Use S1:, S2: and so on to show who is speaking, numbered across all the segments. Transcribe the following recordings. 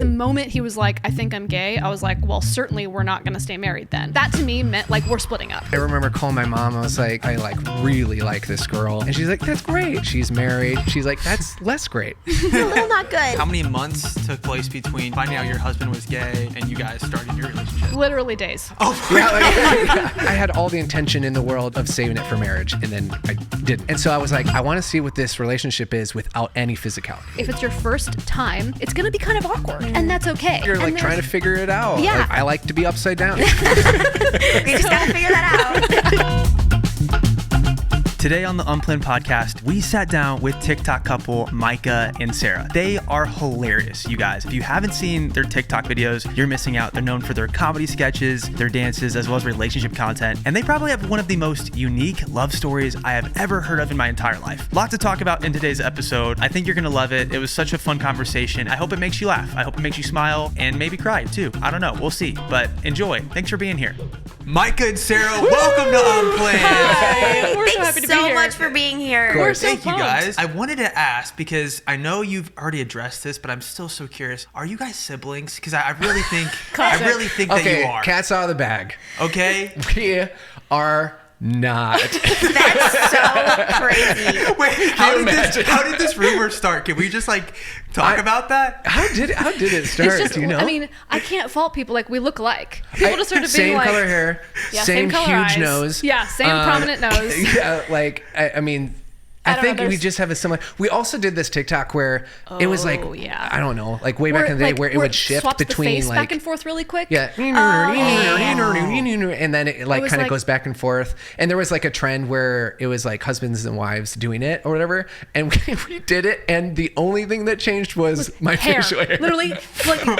S1: The moment he was like, I think I'm gay, I was like, well, certainly we're not going to stay married then. That to me meant like we're splitting up.
S2: I remember calling my mom. I was like, I like really like this girl. And she's like, that's great. She's married. She's like, that's less great.
S3: It's a little not good.
S4: How many months took place between finding out your husband was gay and you guys started your relationship?
S1: Literally days.
S4: Oh,
S2: Yeah, I had all the intention in the world of saving it for marriage, and then I didn't. And so I was like, I want to see what this relationship is without any physicality.
S1: If it's your first time, it's going to be kind of awkward, and that's okay.
S2: You're like
S1: And
S2: trying to figure it out.
S1: Yeah.
S2: Like, I like to be upside down.
S3: We just gotta figure that out.
S4: Today on the Unplanned podcast, we sat down with TikTok couple Micah and Sarah. They are hilarious, you guys. If you haven't seen their TikTok videos, you're missing out. They're known for their comedy sketches, their dances, as well as relationship content. And they probably have one of the most unique love stories I have ever heard of in my entire life. Lots to talk about in today's episode. I think you're gonna love it. It was such a fun conversation. I hope it makes you laugh. I hope it makes you smile and maybe cry too. I don't know, we'll see. But enjoy. Thanks for being here. Micah and Sarah, welcome to Unplanned.
S1: Hi. We're so
S3: Thanks
S1: happy to be
S3: so
S1: here.
S3: much for being here.
S1: We're so
S4: Thank you
S1: pumped.
S4: guys. I wanted to ask because I know you've already addressed this, but I'm still so curious. Are you guys siblings? Because I really think that you are.
S2: Cat's out of the bag.
S4: Okay.
S2: We are not.
S3: That's so crazy.
S4: Wait, how did this rumor start? Can we just like talk about that?
S2: How did it start?
S1: It's just,
S2: Do you know?
S1: I mean, I can't fault people. Like, we look alike. People just started being
S2: same
S1: like...
S2: color hair,
S1: Yeah,
S2: same
S1: color
S2: huge
S1: eyes.
S2: nose.
S1: Yeah, same prominent nose.
S2: Yeah, like, I mean... I
S1: don't
S2: think
S1: know,
S2: we
S1: there's-
S2: just have a similar... We also did this TikTok where it was like,
S1: yeah.
S2: I don't know, like way back in the day where it would shift
S1: swaps
S2: between
S1: the face
S2: like...
S1: back and forth really quick.
S2: Yeah. And then it like
S1: was
S2: kind of
S1: like-
S2: goes back and forth. And there was like a trend where it was like husbands and wives doing it or whatever. And we did it. And the only thing that changed was my
S1: Hair.
S2: facial hair.
S1: Literally,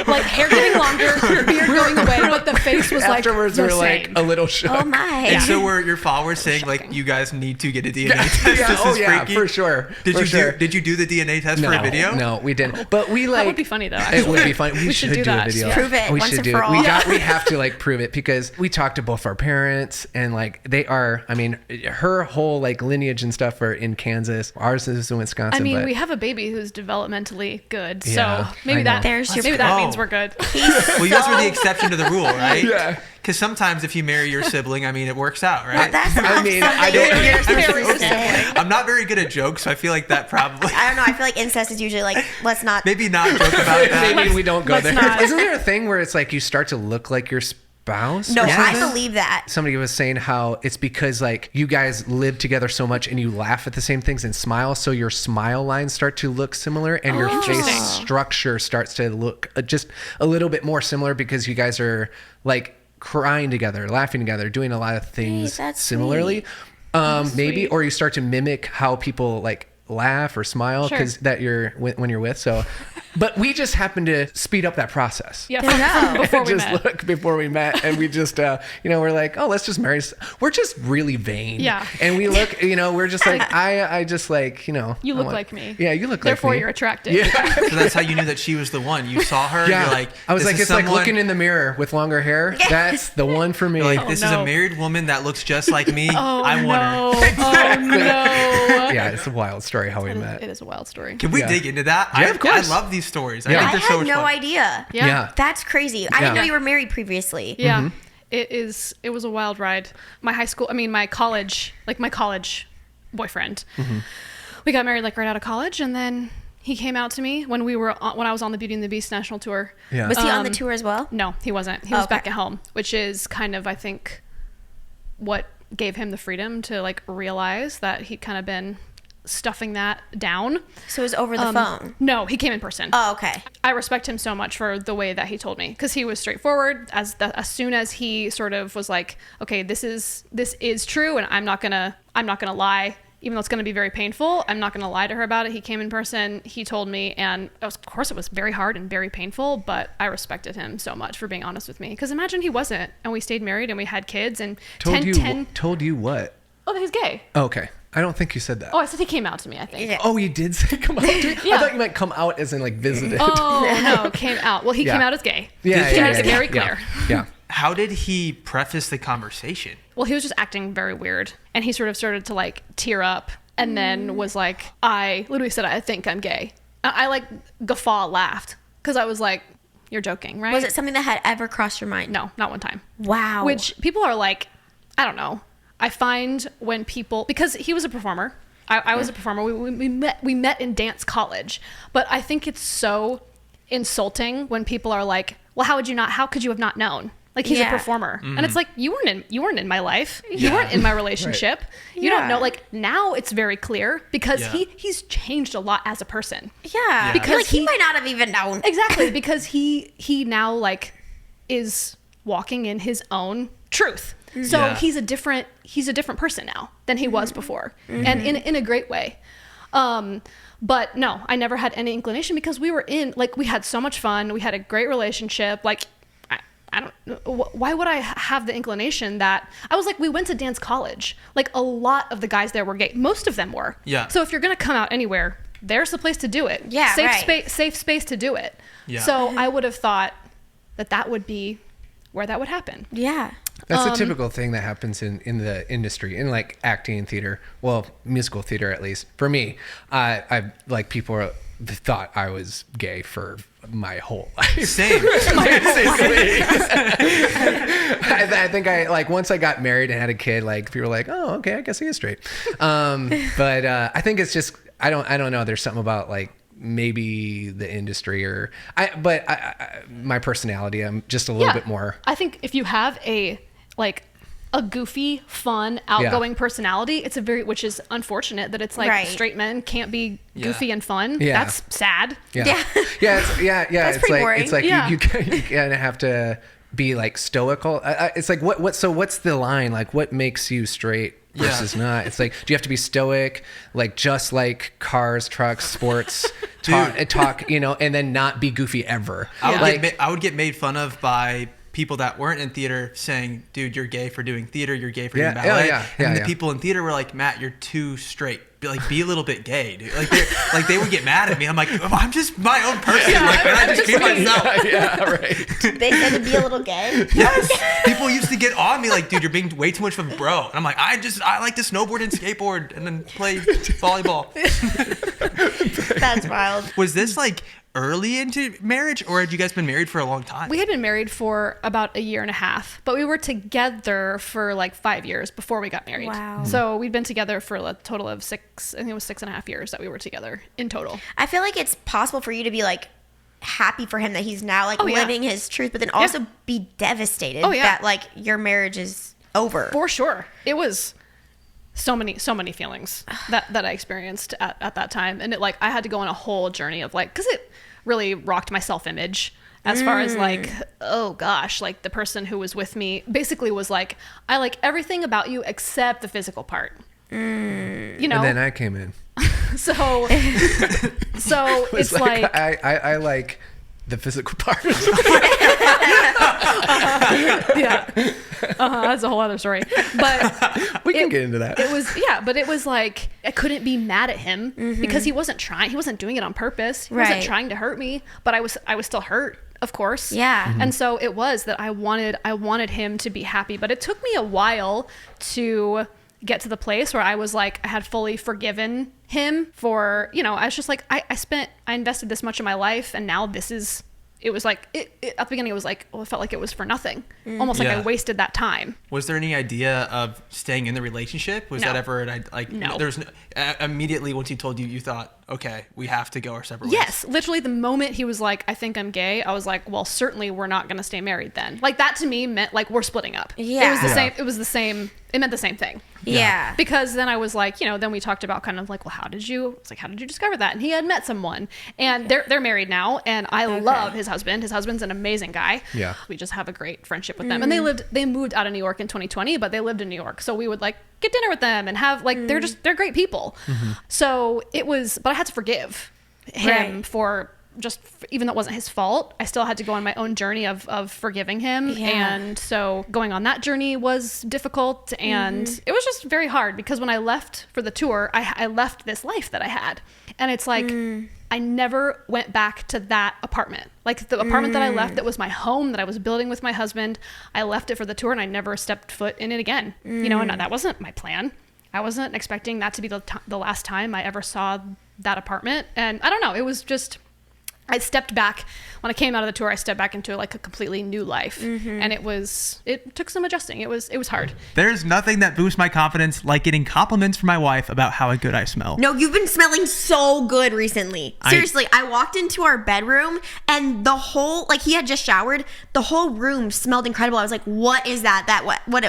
S1: like hair getting longer, beard going away, but the face was like
S2: Afterwards,
S1: the
S2: we're
S1: same.
S2: like a little shook.
S3: Oh my.
S4: And so were your followers saying like you guys need to get a DNA test?
S2: Yeah,
S4: This is freaky?
S2: for sure.
S4: Did
S2: for
S4: you
S2: sure.
S4: did you do the DNA test for a video?
S2: No, we didn't. But we like...
S1: That would be funny though.
S2: It
S1: Actually.
S2: would be fun. We should do
S1: that.
S2: a video.
S1: Yeah.
S3: Prove it
S2: We
S3: once
S2: should
S3: and
S2: do
S3: for
S2: it.
S3: all.
S2: We have to like prove it because we talked to both our parents and like they are, I mean, her whole like lineage and stuff are in Kansas. Ours is in Wisconsin.
S1: I mean,
S2: but
S1: we have a baby who's developmentally good,
S2: Yeah,
S1: so maybe
S2: I
S1: that
S2: know.
S3: There's your
S1: maybe that
S4: pro.
S1: means we're good.
S4: Well, you guys were the exception to the rule, right?
S2: Yeah.
S4: Because sometimes if you marry your sibling, I mean, it works out, right?
S3: That's not
S2: I mean, I
S3: something
S2: don't-
S3: you're supposed
S1: Very
S3: to say.
S4: I'm not very good at jokes, so I feel like that probably...
S3: I don't know. I feel like incest is usually like, let's not.
S4: Maybe not joke about that.
S2: Maybe we don't go
S1: Let's
S2: there.
S1: not.
S2: Isn't there a thing where it's like you start to look like your spouse?
S3: No,
S2: or
S3: I
S2: something?
S3: believe that.
S2: Somebody was saying how it's because like you guys live together so much and you laugh at the same things and smile, so your smile lines start to look similar and your face
S1: Interesting.
S2: structure starts to look just a little bit more similar because you guys are like crying together, laughing together, doing a lot of things
S3: that's
S2: similarly. Maybe,
S1: sweet.
S2: or you start to mimic how people like laugh or smile
S1: Sure.
S2: because that you're when you're with. So, but we just happen to speed up that process.
S1: Yeah,
S3: There you
S1: from
S3: go.
S1: before we
S2: just
S1: met.
S2: look before we met, and we just we're like, oh, let's just marry. We're just really vain.
S1: Yeah.
S2: And we look, we're just like, I just like,
S1: You
S2: I
S1: look
S2: want-
S1: like me.
S2: Yeah, you look
S1: Therefore,
S2: like me.
S1: you're attractive.
S2: Yeah.
S4: So that's how you knew that she was the one. You saw her,
S2: Yeah.
S4: you're like...
S2: I was
S4: this
S2: like,
S4: is
S2: it's like
S4: someone-
S2: looking in the mirror with longer hair. That's the one for me.
S4: You're like, this is
S1: no.
S4: a married woman that looks just like me.
S1: Oh
S4: I want her.
S1: no! Oh no!
S2: Yeah, it's a wild story how we met.
S1: It is a wild story.
S4: Can we
S2: Yeah.
S4: dig into that?
S2: Yeah, of course.
S4: I love these stories.
S2: Yeah.
S4: I
S3: I
S4: think they're so
S3: had
S4: much
S3: no
S4: fun.
S3: idea.
S1: Yeah.
S3: That's crazy. I didn't know
S1: Yeah.
S3: you were married previously.
S1: Yeah.
S2: Mm-hmm.
S1: It was a wild ride. My college boyfriend.
S2: Mm-hmm.
S1: We got married like right out of college, and then he came out to me when I was on the Beauty and the Beast national tour.
S2: Yeah.
S3: Was he on the tour as well?
S1: No, he wasn't. He was
S3: Okay.
S1: back at home, which is kind of, I think, what gave him the freedom to like realize that he'd kind of been stuffing that down.
S3: So it was over the phone.
S1: No, he came in person.
S3: Oh, okay.
S1: I respect him so much for the way that he told me, because he was straightforward. As soon as he sort of was like, okay, this is true, and I'm not gonna lie, even though it's gonna be very painful. I'm not gonna lie to her about it. He came in person, he told me, and of course it was very hard and very painful, but I respected him so much for being honest with me. Because imagine he wasn't, and we stayed married and we had kids and
S2: Told you what?
S1: Oh, that he's gay.
S2: Okay. I don't think you said that.
S1: Oh, I said he came out to me, I think.
S3: Yeah.
S2: Oh, you did say come out to you?
S1: Yeah.
S2: I thought you meant come out as in like visited.
S1: Oh no, came out. Well, he
S2: Yeah.
S1: came out as gay.
S2: Yeah,
S1: He
S2: yeah,
S1: made
S2: yeah,
S1: it very
S2: yeah,
S1: clear.
S2: Yeah.
S4: How did he preface the conversation?
S1: Well, he was just acting very weird, and he sort of started to like tear up, and then was like, I literally said, I think I'm gay. I like guffaw laughed, because I was like, you're joking, right?
S3: Was it something that had ever crossed your mind?
S1: No, not one time.
S3: Wow.
S1: Which people are like, I don't know. I find when people, because he was a performer, I was a performer. We met in dance college, but I think it's so insulting when people are like, well, how could you have not known? Like, he's a performer. And it's like, you weren't in my life. You weren't in my relationship. Right. You don't know. Like, now it's very clear because he's changed a lot as a person.
S3: Yeah. Because like, he might not have even known.
S1: Exactly. Because he now like is walking in his own truth. So he's a different person now than he was before. And in a great way. But no, I never had any inclination because we had so much fun. We had a great relationship. Like, I don't, why would I have the inclination that I was like, we went to dance college. Like, a lot of the guys there were gay. Most of them were. Yeah. So if you're going to come out anywhere, there's the place to do it. Yeah. Safe space to do it. Yeah. So I would have thought that would be where that would happen.
S3: Yeah.
S2: That's a typical thing that happens in the industry, in like acting and theater. Well, musical theater, at least for me. I like, people thought I was gay for my whole life.
S4: Same.
S2: I think once I got married and had a kid, like, people were like, oh, okay, I guess he is straight. But I think it's just, I don't know. There's something about like maybe the industry or my personality. I'm just a little bit more.
S1: I think if you have a goofy, fun, outgoing personality, which is unfortunate that it's like straight men can't be goofy and fun. Yeah. That's sad.
S2: Yeah. That's it's pretty boring. It's like you kind of have to be like stoical. It's like so what's the line? Like, what makes you straight versus not? It's like, do you have to be stoic, like just like cars, trucks, sports, talk, and then not be goofy ever?
S4: I would get made fun of by people that weren't in theater saying, dude, you're gay for doing theater, you're gay for doing ballet. And the people in theater were like, Matt, you're too straight. Be a little bit gay, dude. Like they would get mad at me. I'm like, I'm just my own person. Like, man, I just be myself.
S3: Right. They said to be a little gay.
S4: Yes. People used to get on me like, dude, you're being way too much of a bro. And I'm like, I like to snowboard and skateboard and then play volleyball.
S3: That's wild.
S4: Was this like early into marriage, or had you guys been married for a long time?
S1: We had been married for about a year and a half, but we were together for like 5 years before we got married.
S3: Wow.
S1: So we'd been together for a total of 6, I think it was 6.5 years that we were together in total.
S3: I feel like it's possible for you to be like happy for him that he's now like living his truth, but then also be devastated that like your marriage is over.
S1: For sure. It was so many feelings that I experienced at that time. And I had to go on a whole journey of because it really rocked my self-image as far as like, oh gosh, like the person who was with me basically was like, I like everything about you except the physical part. And
S2: then I came in.
S1: So it's like
S2: I like the physical part.
S1: That's a whole other story, but
S2: we can get into that.
S1: But it was like, I couldn't be mad at him because he wasn't doing it on purpose. He wasn't trying to hurt me, but I was still hurt, of course.
S3: Yeah.
S1: And so it was that I wanted him to be happy, but it took me a while to get to the place where I was like, I had fully forgiven him for, I was just like, I invested this much of my life, and now it was like, at the beginning it was like, it felt like it was for nothing. Almost like I wasted that time.
S4: Was there any idea of staying in the relationship? Was that ever
S1: no.
S4: There was immediately once he told you, you thought, okay, we have to go our separate ways?
S1: Yes, literally the moment he was like, I think I'm gay, I was like, well, certainly we're not going to stay married then. Like, that to me meant like we're splitting up.
S3: Yeah.
S1: It was the same. It was the same. It meant the same thing.
S3: Yeah.
S1: Because then I was like, then we talked about kind of like, well, how did you discover that? And he had met someone, and they're married now, and I love his husband. His husband's an amazing guy. Yeah. We just have a great friendship with them. And they moved out of New York in 2020, but they lived in New York. So we would like get dinner with them and have like, they're great people. So it was, but I had to forgive him for even though it wasn't his fault, I still had to go on my own journey of forgiving him. Yeah. And so going on that journey was difficult, and it was just very hard because when I left for the tour, I left this life that I had. And it's like, I never went back to that apartment. Like the apartment that I left, that was my home that I was building with my husband. I left it for the tour, and I never stepped foot in it again. And that wasn't my plan. I wasn't expecting that to be the last time I ever saw that apartment. And I don't know, it was just, I stepped back when I came out of the tour. I stepped back into like a completely new life, and it took some adjusting. It was hard.
S4: There's nothing that boosts my confidence like getting compliments from my wife about how good I smell.
S3: No, you've been smelling so good recently. Seriously, I walked into our bedroom and the whole, like, he had just showered. The whole room smelled incredible. I was like, what is that?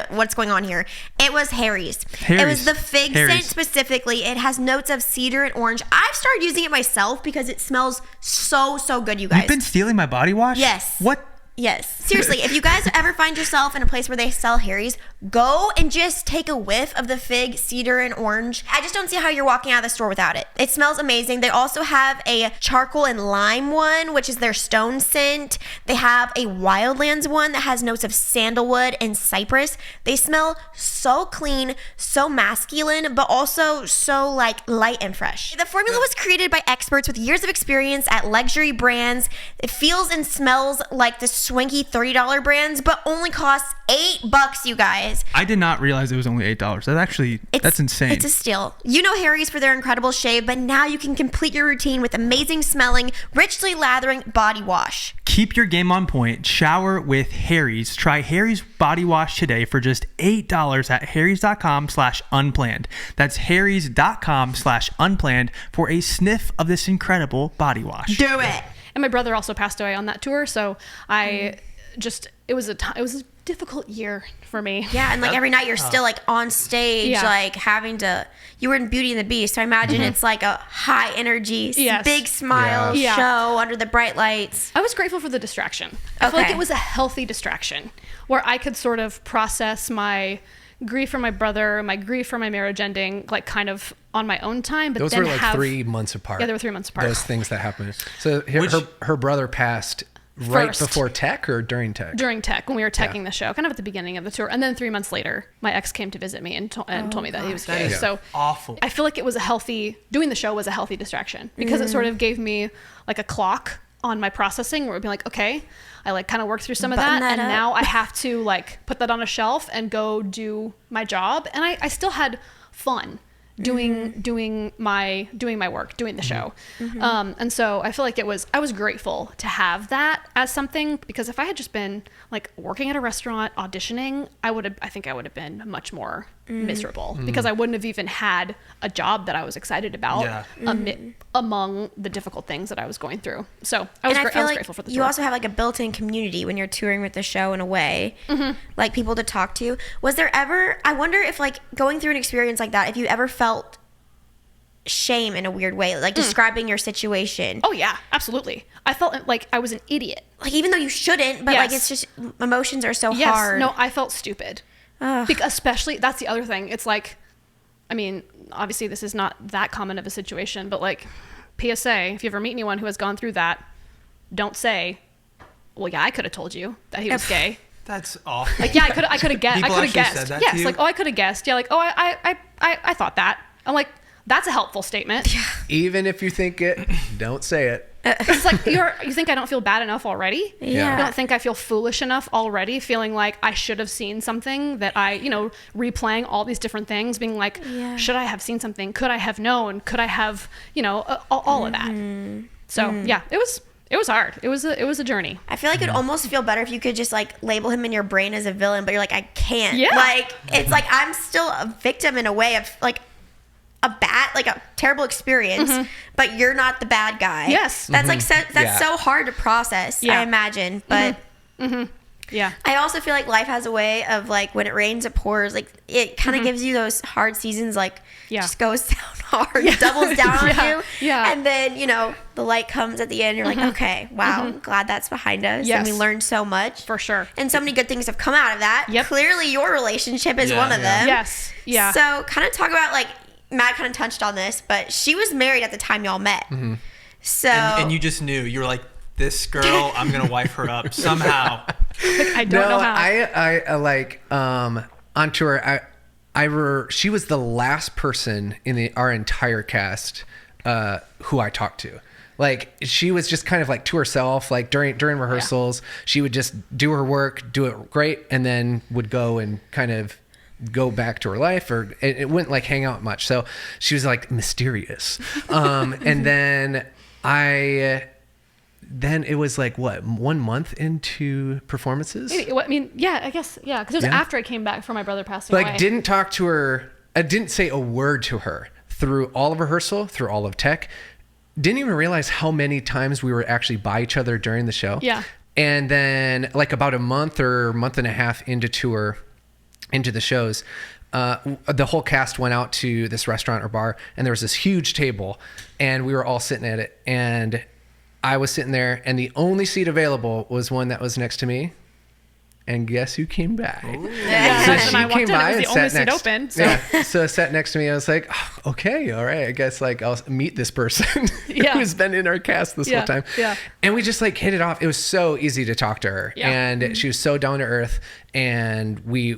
S3: What's going on here? It was Harry's. It was the fig scent specifically. It has notes of cedar and orange. I've started using it myself because it smells so good, you guys.
S4: You've been stealing my body wash?
S3: Yes.
S4: What?
S3: Yes. Seriously, if you guys ever find yourself in a place where they sell Harry's, go and just take a whiff of the fig, cedar, and orange. I just don't see how you're walking out of the store without it. It smells amazing. They also have a charcoal and lime one, which is their stone scent. They have a Wildlands one that has notes of sandalwood and cypress. They smell so clean, so masculine, but also so like light and fresh. The formula was created by experts with years of experience at luxury brands. It feels and smells like the swanky $30 brands, but only costs $8, you guys.
S4: I did not realize it was only $8. That's insane.
S3: It's a steal. You know Harry's for their incredible shave, but now you can complete your routine with amazing smelling, richly lathering body wash.
S4: Keep your game on point. Shower with Harry's. Try Harry's body wash today for just $8 at harrys.com/unplanned. That's harrys.com/unplanned for a sniff of this incredible body wash.
S3: Do it.
S1: And my brother also passed away on that tour, so it was a difficult year for me.
S3: Yeah, and like every night you're still like on stage, like having to. You were in Beauty and the Beast, so I imagine it's like a high energy, big smile show under the bright lights.
S1: I was grateful for the distraction. I feel like it was a healthy distraction where I could sort of process my grief for my brother, my grief for my marriage ending, like kind of on my own time. But
S2: those were like 3 months apart.
S1: Yeah, they were 3 months apart.
S2: Those things that happened. So her brother passed right before Tech or during Tech?
S1: During Tech, when we were teching the show, kind of at the beginning of the tour. And then 3 months later, my ex came to visit me and told me that he was gay. So
S4: awful.
S1: I feel like doing the show was a healthy distraction because it sort of gave me like a clock on my processing where it would be like, okay, I like kind of worked through some of that and now I have to like put that on a shelf and go do my job. And I still had fun doing my work, doing the show. And so I feel like I was grateful to have that as something, because if I had just been like working at a restaurant auditioning, I think I would have been much more miserable because I wouldn't have even had a job that I was excited about among the difficult things that I was going through. So I was grateful for the tour.
S3: You also have like a built-in community when you're touring with the show in a way, like people to talk to. Was there ever, I wonder if like going through an experience like that, if you ever felt shame in a weird way, like describing your situation?
S1: Oh yeah, absolutely. I felt like I was an idiot.
S3: Like even though you shouldn't, but like it's just emotions are so hard.
S1: No, I felt stupid. Especially, that's the other thing. It's like, I mean, obviously this is not that common of a situation, but like PSA, if you ever meet anyone who has gone through that, don't say, well, yeah, I could have told you that he was gay.
S4: That's awful.
S1: Like, yeah, I could have guessed.
S4: People actually said that to you?
S1: Like, oh, I could have guessed. Yeah, like, oh, I thought that. I'm like, that's a helpful statement. Yeah.
S2: Even if you think it, don't say it.
S1: It's like you think I don't feel bad enough already?
S3: Yeah.
S1: You don't think I feel foolish enough already, feeling like I should have seen something, that I, replaying all these different things, being like, should I have seen something? Could I have known? Could I have, all of that? So yeah, it was hard. It was a journey.
S3: I feel like it'd almost feel better if you could just like label him in your brain as a villain, but you're like, I can't.
S1: Yeah.
S3: Like, it's like I'm still a victim in a way of like a terrible experience, but you're not the bad guy.
S1: Yes.
S3: That's that's so hard to process, I imagine. But
S1: yeah.
S3: I also feel like life has a way of like, when it rains, it pours. Like it kind of gives you those hard seasons, like just goes down hard, doubles down on you.
S1: Yeah.
S3: And then, the light comes at the end. You're like, okay, wow, I'm glad that's behind us.
S1: Yes.
S3: And we learned so much.
S1: For sure.
S3: And so many good things have come out of that.
S1: Yep.
S3: Clearly your relationship is one of them.
S1: Yes. Yeah.
S3: So kind of talk about like, Matt kind of touched on this, but she was married at the time y'all met. So
S4: and you just knew, you were like, this girl, I'm gonna wife her up somehow.
S1: I don't know how.
S2: I like on tour. She was the last person in our entire cast who I talked to. Like, she was just kind of like to herself. Like during rehearsals, she would just do her work, do it great, and then would go and kind of go back to her life, or it wouldn't like hang out much. So she was like mysterious. And then then it was like, what, 1 month into performances?
S1: Maybe. I mean, yeah, I guess, yeah, because it was after I came back from my brother passing away.
S2: Like, didn't talk to her, I didn't say a word to her through all of rehearsal, through all of tech. Didn't even realize how many times we were actually by each other during the show.
S1: Yeah.
S2: And then like about a month or month and a half into tour, into the shows, the whole cast went out to this restaurant or bar, and there was this huge table, and we were all sitting at it, and I was sitting there, and the only seat available was one that was next to me. And guess who came by?
S1: Yeah. So she came by and sat next. Open, so.
S2: Yeah, so sat next to me. I was like, oh, okay, all right. I guess like I'll meet this person who's been in our cast this whole time.
S1: Yeah.
S2: And we just like hit it off. It was so easy to talk to her, and she was so down to earth. And we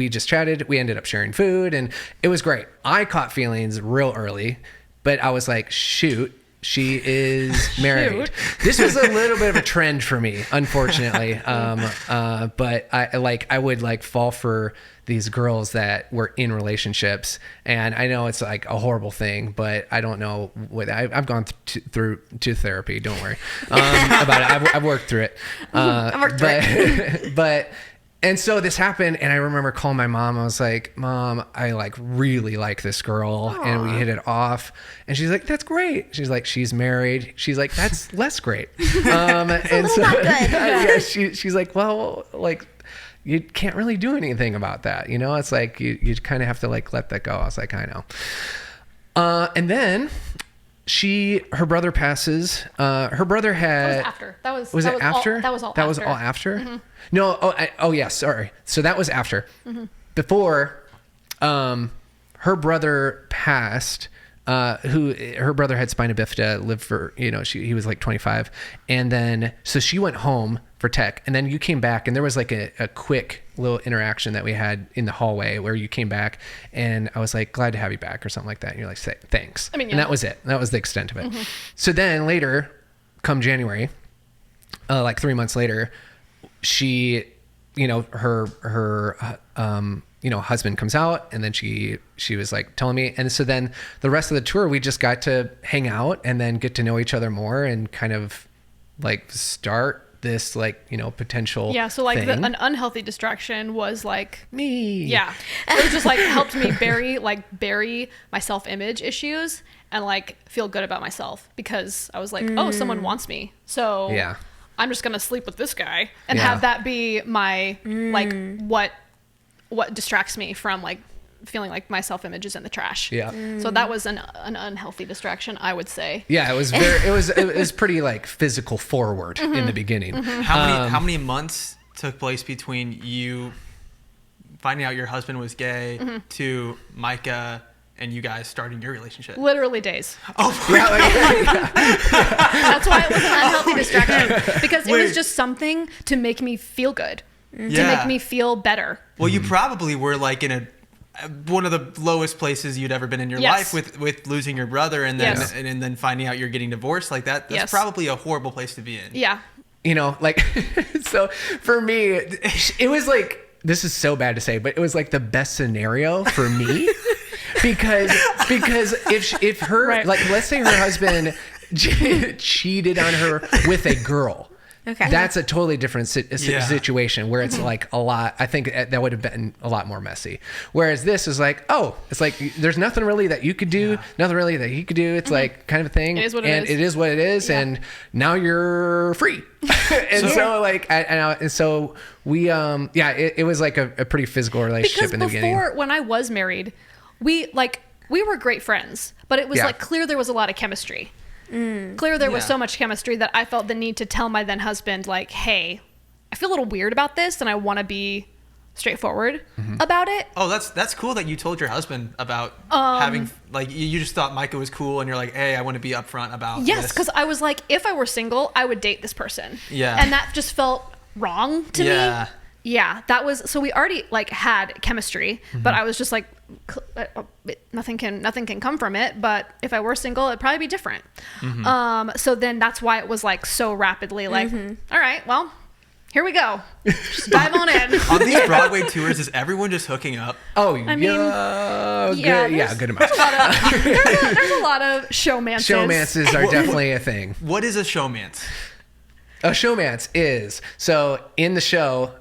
S2: just chatted. We ended up sharing food, and it was great. I caught feelings real early, but I was like, shoot. She is married. This was a little bit of a trend for me, unfortunately. But I would like fall for these girls that were in relationships, and I know it's like a horrible thing, but I don't know what I've gone through therapy. Don't worry about it. I've worked through it. But. And so this happened, and I remember calling my mom. I was like, Mom, I like really like this girl. Aww. And we hit it off. And she's like, that's great. She's like, she's married. She's like, that's less great. And so not good. She's like, well, like you can't really do anything about that. You know, it's like you kind of have to like let that go. I was like, I know. And then her brother passes. Her brother had.
S1: That was after. That was all
S2: after. Mm-hmm. No. Yes. Sorry. So that was after. Mm-hmm. Before, her brother passed. Her brother had spina bifida. Lived for he was like 25, and then so she went home for tech, and then you came back, and there was like a quick little interaction that we had in the hallway where you came back, and I was like, glad to have you back or something like that, and you're like, thanks. I mean, and that was it. That was the extent of it. Mm-hmm. So then later, come January, like 3 months later, she, her husband comes out, and then she was like telling me, and so then the rest of the tour we just got to hang out and then get to know each other more and kind of like start this like potential
S1: so like an unhealthy distraction was like me. It was just like helped me bury my self-image issues and like feel good about myself, because I was like, oh, someone wants me, so I'm just gonna sleep with this guy and have that be my like what distracts me from like feeling like my self-image is in the trash. So that was an unhealthy distraction, I would say. It was
S2: it was pretty like physical forward in the beginning.
S4: How many months took place between you finding out your husband was gay to Micah and you guys starting your relationship?
S1: Literally days.
S4: Oh,
S1: that's why it was an unhealthy distraction, because it was just something to make me feel good, to make me feel better.
S4: Well, you probably were like in one of the lowest places you'd ever been in your life with losing your brother, and then and then finding out you're getting divorced like that. That's probably a horrible place to be in.
S1: Yeah.
S2: Like so for me, it was like, this is so bad to say, but it was like the best scenario for me. because if her like, let's say her husband cheated on her with a girl. Okay. That's a totally different situation where it's like a lot. I think that would have been a lot more messy. Whereas this is like, it's like there's nothing really that you could do, nothing really that he could do. It's like kind of a thing.
S1: It is what it is.
S2: It is what it is, and now you're free. And so like, and so we, it was like a pretty physical relationship in the beginning.
S1: Because before, when I was married, we were great friends, but it was like clear there was a lot of chemistry. Clear there was so much chemistry that I felt the need to tell my then husband, like, hey, I feel a little weird about this and I want to be straightforward about it.
S4: Oh, that's cool that you told your husband about having, like, you just thought Micah was cool and you're like, hey, I want to be upfront about this.
S1: Yes, because I was like, if I were single, I would date this person. Yeah. And that just felt wrong to me. Yeah, that was, so we already like had chemistry, but I was just like, nothing can come from it. But if I were single, it'd probably be different. So then that's why it was like so rapidly like, all right, well, here we go. Just dive on in.
S4: On these Broadway tours, is everyone just hooking up?
S2: Oh, I mean, good amount.
S1: There's a lot of showmances.
S2: Showmances are definitely a thing.
S4: What is a showmance?
S2: A showmance is, so in the show,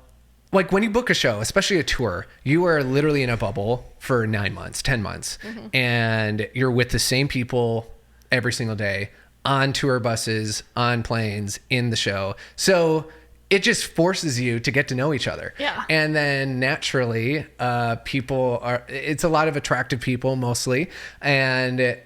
S2: like when you book a show, especially a tour, you are literally in a bubble for 9 months, 10 months, and you're with the same people every single day on tour buses, on planes, in the show. So it just forces you to get to know each other.
S1: Yeah.
S2: And then naturally, it's a lot of attractive people mostly. And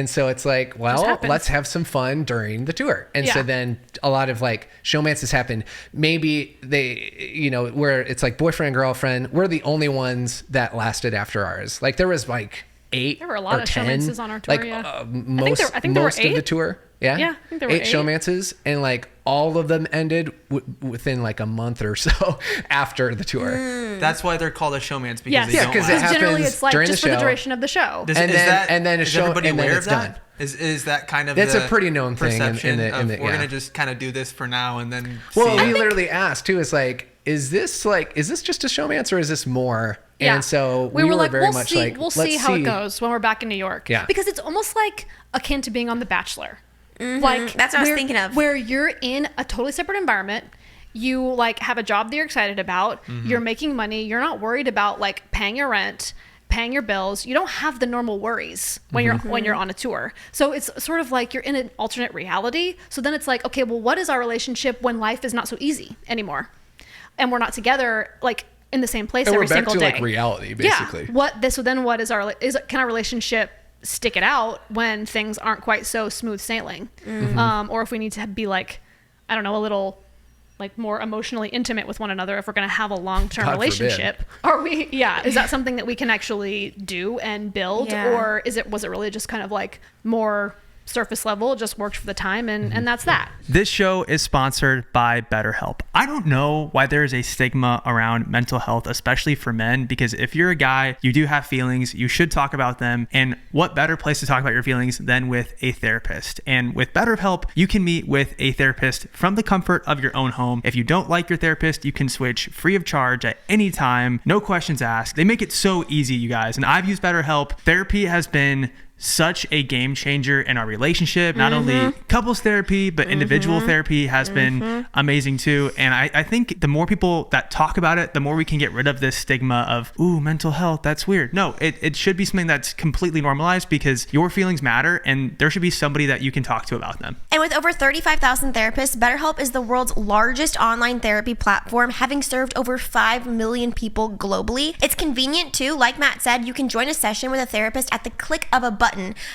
S2: so it's like, well, let's have some fun during the tour. And so then a lot of like showmances happen. Maybe they, where it's like boyfriend, girlfriend, we're the only ones that lasted after ours. Like there was like 8
S1: There were a lot of
S2: 10,
S1: showmances on our tour,
S2: most
S1: I think there were 8.
S2: of the tour. Yeah.
S1: Yeah, I think there were
S2: 8 showmances, and like all of them ended within like a month or so after the tour.
S4: That's why they're called a showmance, because
S2: it happens
S1: generally it's like
S2: during
S1: just
S2: the
S1: for
S2: show.
S1: the duration of the show.
S4: Is everybody aware of that? Done. Is that kind of
S2: that's a pretty known thing
S4: perception
S2: in the
S4: we're gonna just kind of do this for now and then
S2: well we literally asked too, is like, is this just a showmance or is this more? And so we were like, very much like,
S1: we'll see how it goes when we're back in New York.
S2: Yeah.
S1: Because it's almost like akin to being on The Bachelor.
S3: Like that's what I was thinking of.
S1: Where you're in a totally separate environment. You like have a job that you're excited about. You're making money. You're not worried about like paying your rent, paying your bills. You don't have the normal worries when you're on a tour. So it's sort of like you're in an alternate reality. So then it's like, okay, well, what is our relationship when life is not so easy anymore? And we're not together like in the same place every single day.
S2: We're back to like reality, basically.
S1: Yeah. So then what is can our relationship stick it out when things aren't quite so smooth sailing? Or if we need to be like, I don't know, a little like more emotionally intimate with one another, if we're going to have a long-term relationship, is that something that we can actually do and build? Or was it really just kind of like more surface level, just worked for the time, and that's that.
S4: This show is sponsored by BetterHelp. I don't know why there is a stigma around mental health, especially for men, because if you're a guy, you do have feelings, you should talk about them, and what better place to talk about your feelings than with a therapist? And with BetterHelp, you can meet with a therapist from the comfort of your own home. If you don't like your therapist, you can switch free of charge at any time, no questions asked. They make it so easy, you guys, and I've used BetterHelp. Therapy has been such a game changer in our relationship. Not only couples therapy, but individual therapy has been amazing too. And I think the more people that talk about it, the more we can get rid of this stigma of, ooh, mental health, that's weird. No, it should be something that's completely normalized, because your feelings matter and there should be somebody that you can talk to about them.
S3: And with over 35,000 therapists, BetterHelp is the world's largest online therapy platform, having served over 5 million people globally. It's convenient too. Like Matt said, you can join a session with a therapist at the click of a button,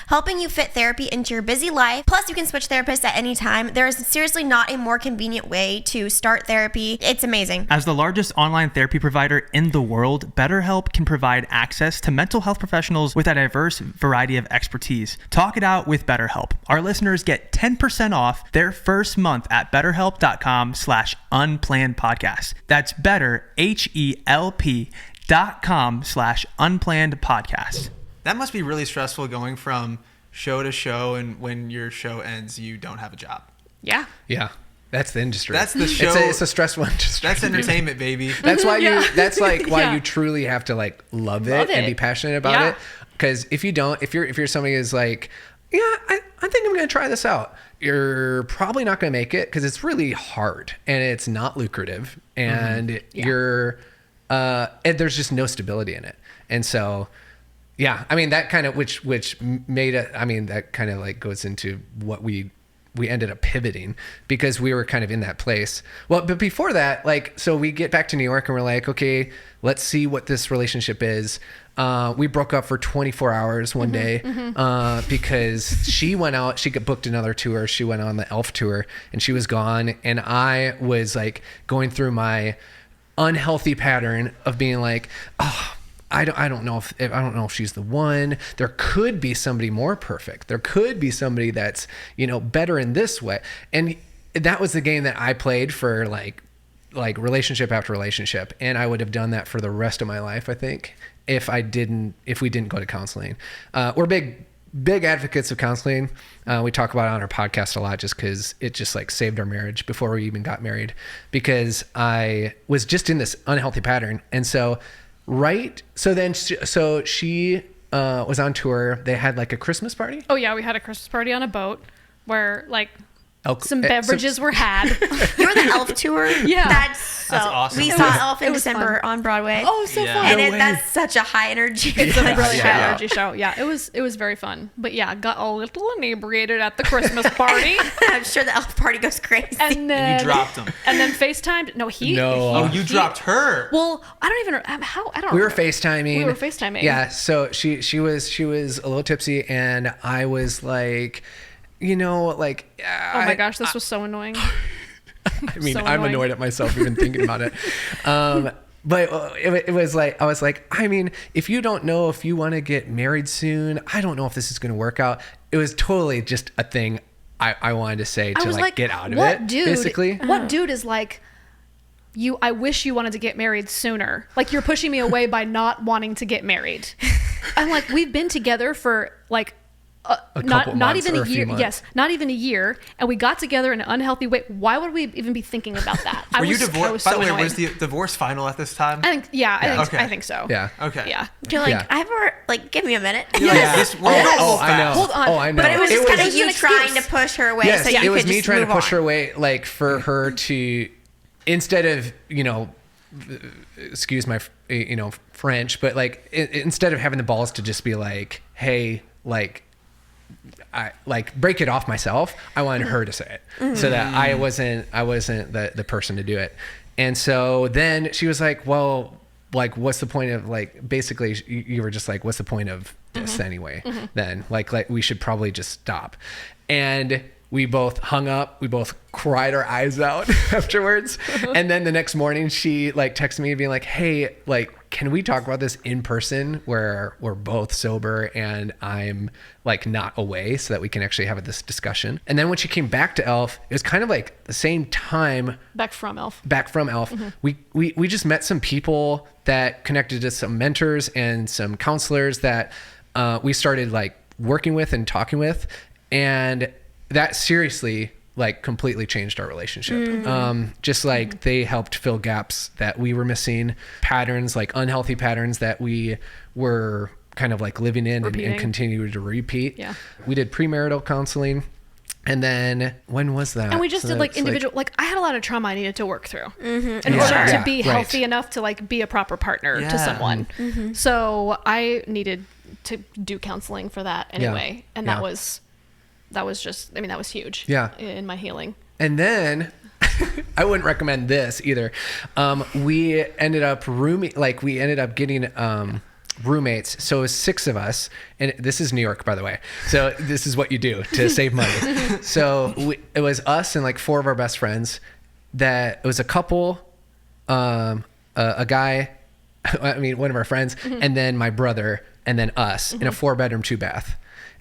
S3: helping you fit therapy into your busy life. Plus, you can switch therapists at any time. There is seriously not a more convenient way to start therapy. It's amazing.
S4: As the largest online therapy provider in the world, BetterHelp can provide access to mental health professionals with a diverse variety of expertise. Talk it out with BetterHelp. Our listeners get 10% off their first month at BetterHelp.com/unplannedpodcast. That's better, HELP.com/unplannedpodcast. That must be really stressful going from show to show, and when your show ends, you don't have a job.
S1: Yeah.
S2: Yeah. That's the industry.
S4: That's the show.
S2: It's a stressful industry.
S4: That's entertainment, baby.
S2: That's why you truly have to like love it and be passionate about it. Because if you don't, if you're somebody who's like, yeah, I think I'm going to try this out, you're probably not going to make it, because it's really hard and it's not lucrative, and and there's just no stability in it. And so, yeah, I mean, that kind of, which made it, I mean, that kind of like goes into what we ended up pivoting, because we were kind of in that place. Well, but before that, like, so we get back to New York and we're like, okay, let's see what this relationship is. We broke up for 24 hours one day because she went out, she got booked another tour. She went on the Elf tour and she was gone. And I was like going through my unhealthy pattern of being like, oh, I don't know if she's the one. There could be somebody more perfect. There could be somebody that's, better in this way. And that was the game that I played for like relationship after relationship. And I would have done that for the rest of my life, I think, if we didn't go to counseling. We're big advocates of counseling. We talk about it on our podcast a lot, just because it just like saved our marriage before we even got married, because I was just in this unhealthy pattern. And so she was on tour. They had like a Christmas party.
S1: Oh yeah, we had a Christmas party on a boat where like some beverages were had.
S3: You were the Elf tour?
S1: Yeah.
S3: That's
S4: awesome.
S3: We saw Elf in December on Broadway.
S1: Oh, so fun.
S3: And that's such a high energy.
S1: It's a really high energy show. Yeah, it was very fun. But yeah, got a little inebriated at the Christmas party.
S3: I'm sure the Elf party goes crazy.
S1: And then
S4: you dropped him.
S1: And then FaceTimed. No.
S4: You dropped her.
S1: Well, I don't even how I don't.
S2: We were FaceTiming.
S1: Yeah.
S2: So she was a little tipsy, and I was like, oh
S1: my gosh, this was so annoying.
S2: I mean, I'm annoyed at myself even thinking about it. But it was like, I was like, I mean, if you don't know if you want to get married soon, I don't know if this is going to work out. It was totally just a thing I wanted to say to like get out of it.
S1: Dude,
S2: basically.
S1: What dude is like, I wish you wanted to get married sooner. Like, you're pushing me away by not wanting to get married. I'm like, we've been together for like not even a year. Yes, not even a year, and we got together in an unhealthy way. Why would we even be thinking about that?
S4: Were you divorced? By the way, was the divorce final at this time?
S1: I think so.
S2: Yeah.
S4: Okay.
S1: Yeah.
S3: You're like, give me a minute.
S2: I know.
S1: Hold on.
S2: Oh, I know.
S3: But it was just kind of you trying to push her away.
S2: Yes,
S3: so you
S2: it was
S3: could
S2: me
S3: just
S2: trying to
S3: move
S2: push
S3: on.
S2: her away, like for her to, instead of excuse my French, but like instead of having the balls to just be like, hey, like, I like break it off myself, I wanted her to say it so that I wasn't the person to do it. And so then she was like, well, like, what's the point of, like, basically you were just like, what's the point of this anyway? Then like we should probably just stop. And we both hung up. We both cried our eyes out afterwards. And then the next morning she like texted me being like, hey, like, can we talk about this in person where we're both sober and I'm like not away so that we can actually have this discussion? And then when she came back to Elf, it was kind of like the same time.
S1: Back from Elf.
S2: We just met some people that connected to some mentors and some counselors that we started like working with and talking with. And that seriously like completely changed our relationship. Just like they helped fill gaps that we were missing, patterns, like unhealthy patterns that we were kind of like living in and continued to repeat.
S1: Yeah.
S2: We did premarital counseling. And then when was that?
S1: And we just did like individual, like I had a lot of trauma I needed to work through in order to be healthy enough to like be a proper partner to someone. So I needed to do counseling for that anyway. And that was just, I mean, that was huge in my healing. And
S2: then I wouldn't recommend this either. We ended up getting roommates. So it was 6 of us, and this is New York, by the way. So this is what you do to save money. So it was us and like 4 of our best friends. That it was a couple, a guy, I mean, one of our friends, and then my brother, and then us in a 4-bedroom, 2-bath.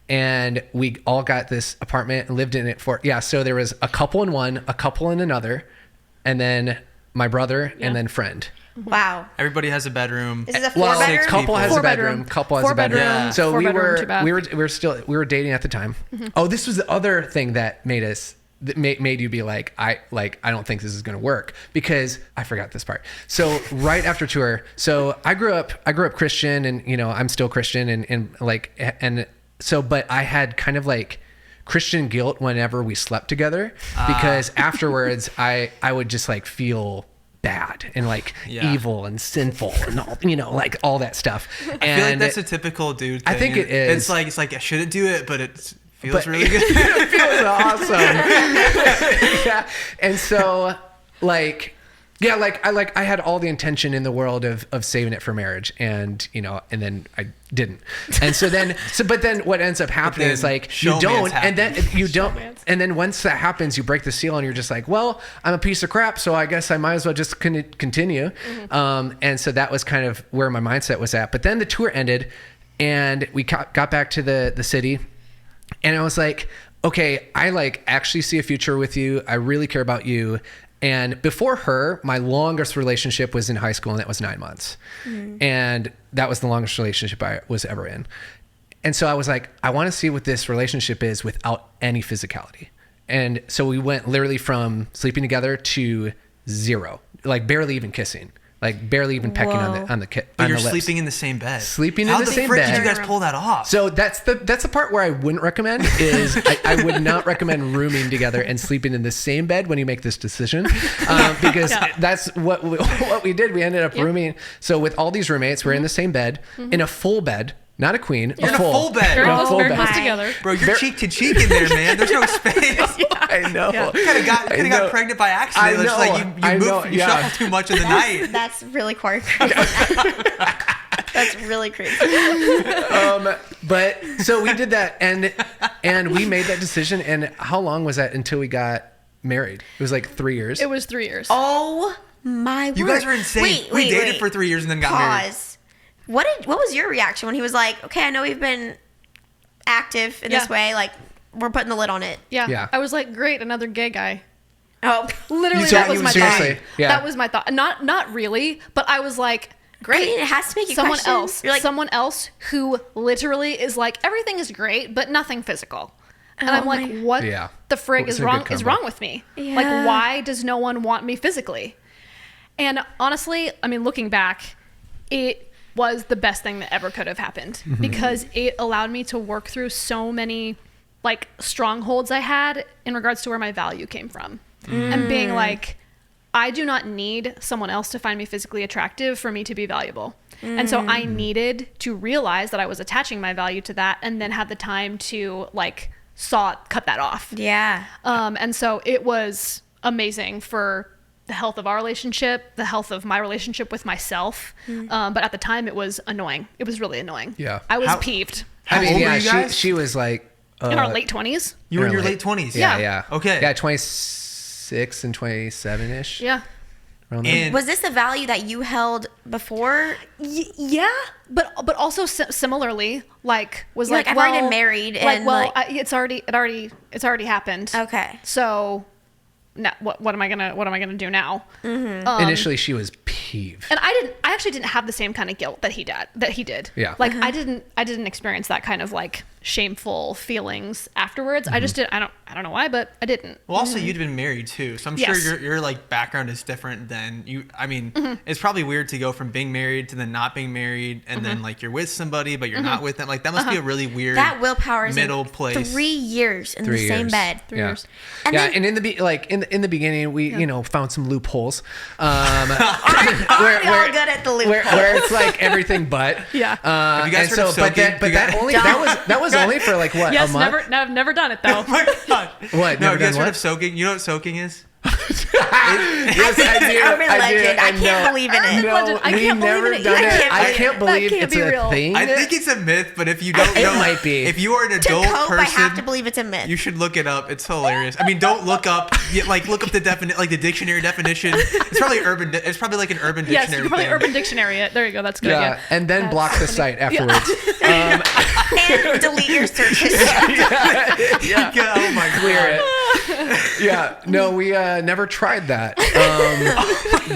S2: And we all got this apartment and lived in it so there was a couple in one, a couple in another, and then my brother and then friend.
S3: Wow.
S4: Everybody has a bedroom.
S3: Is it a 4-bedroom?
S2: Couple has a bedroom. Couple has a bedroom.
S1: Yeah.
S2: So we were dating at the time. Oh, this was the other thing that made you be like, I don't think this is going to work, because I forgot this part. So right after tour, so I grew up Christian, and I'm still Christian, but I had kind of like Christian guilt whenever we slept together, because afterwards I would just like feel bad and like evil and sinful and all, like all that stuff. And
S4: I feel like that's a typical dude thing.
S2: I think it is.
S4: It's like I shouldn't do it, but it feels really good.
S2: It feels awesome. Yeah. And so like, yeah, I had all the intention in the world of saving it for marriage, and and then I didn't. And but then what ends up happening is like you don't, and then you don't, and then once that happens, you break the seal, and you're just like, well, I'm a piece of crap, so I guess I might as well just continue. And so that was kind of where my mindset was at. But then the tour ended, and we got back to the city, and I was like, okay, I like actually see a future with you. I really care about you. And before her, my longest relationship was in high school, and that was 9 months. And that was the longest relationship I was ever in. And so I was like, I want to see what this relationship is without any physicality. And so we went literally from sleeping together to 0, like barely even kissing. like barely even pecking on the
S4: But you're
S2: lips.
S4: sleeping in the same bed.
S2: Sleeping in the same bed.
S4: How the frick did you guys pull that off?
S2: So that's the part where I wouldn't recommend is I would not recommend rooming together and sleeping in the same bed when you make this decision, because that's what we did. We ended up rooming. So with all these roommates, we're in the same bed, in a full bed. Not a queen.
S4: You're in a full bed.
S1: Very close together.
S4: Bro, you're cheek to cheek in there, man. There's no space.
S2: I know.
S4: You could have got pregnant by accident.
S2: I know.
S4: It's like you shuffle too much in the night.
S3: That's really crazy. That's really crazy.
S2: But so we did that, and we made that decision. And how long was that until we got married? It was like 3 years.
S1: It was 3 years.
S3: Oh my word.
S4: You guys were insane. We dated for 3 years and then got married.
S3: What was your reaction when he was like, okay, I know we've been active in this way, like we're putting the lid on it?
S1: Yeah. I was like, great, another gay guy.
S3: Oh,
S1: literally, that was my thought. Yeah. That was my thought. Not really, but I was like, great.
S3: I mean, it has to make you
S1: someone
S3: question.
S1: else. You're like, someone else who literally is like, everything is great, but nothing physical. And I'm like, what the frig is wrong with me?
S3: Yeah.
S1: Like, why does no one want me physically? And honestly, I mean, looking back, it was the best thing that ever could have happened, because it allowed me to work through so many like strongholds I had in regards to where my value came from, and being like, I do not need someone else to find me physically attractive for me to be valuable. And so I needed to realize that I was attaching my value to that, and then had the time to like cut that off.
S3: Yeah.
S1: And so it was amazing for the health of our relationship, the health of my relationship with myself. But at the time it was annoying. It was really annoying.
S2: Yeah.
S1: I was peeved.
S4: How old were you guys?
S2: She was like
S1: in our late 20s.
S4: You were in your late 20s.
S2: Yeah.
S4: Okay.
S2: Yeah, 26 and 27-ish.
S1: Yeah.
S3: And was this the value that you held before?
S1: Yeah, but also similarly, like was
S3: You're like I've already been married, and
S1: it's already happened.
S3: Okay.
S1: So now, what am I gonna do now?
S2: Initially, she was peeved,
S1: and I actually didn't have the same kind of guilt that he did.
S2: Yeah,
S1: like I didn't experience that kind of like shameful feelings afterwards. I just did. I don't know why, but I didn't.
S4: Well, also you'd been married too, so I'm sure your like background is different than you. I mean, it's probably weird to go from being married to then not being married, and then like you're with somebody but you're not with them. Like that must be a really weird middle place.
S3: 3 years in the same bed.
S1: 3 years.
S3: And then,
S2: and in the beginning, we found some loopholes.
S3: Aren't we all good at the loophole?
S2: Where it's like everything but.
S1: Yeah.
S4: Have you guys heard of soaking?
S2: That was only for like what, a month?
S1: I've never done it though.
S4: Oh my god.
S2: What?
S4: No, have you guys heard of soaking? You know what soaking is?
S2: Yes, I do.
S3: Urban legend. I can't believe in it.
S2: No, we've never done it. I can't believe it's a thing.
S4: I think it's a myth, but if you don't know,
S2: it might be.
S4: If you are an adult person,
S3: I have to believe it's a myth.
S4: You should look it up. It's hilarious. I mean, don't look up look up the dictionary definition. It's probably It's probably like an urban dictionary.
S1: Yes, you can probably Urban Dictionary it. There you go. That's good.
S2: Yeah, and then block the site afterwards.
S3: And delete your search history.
S4: Oh my god.
S2: Clear it. Yeah. No, we never tried that.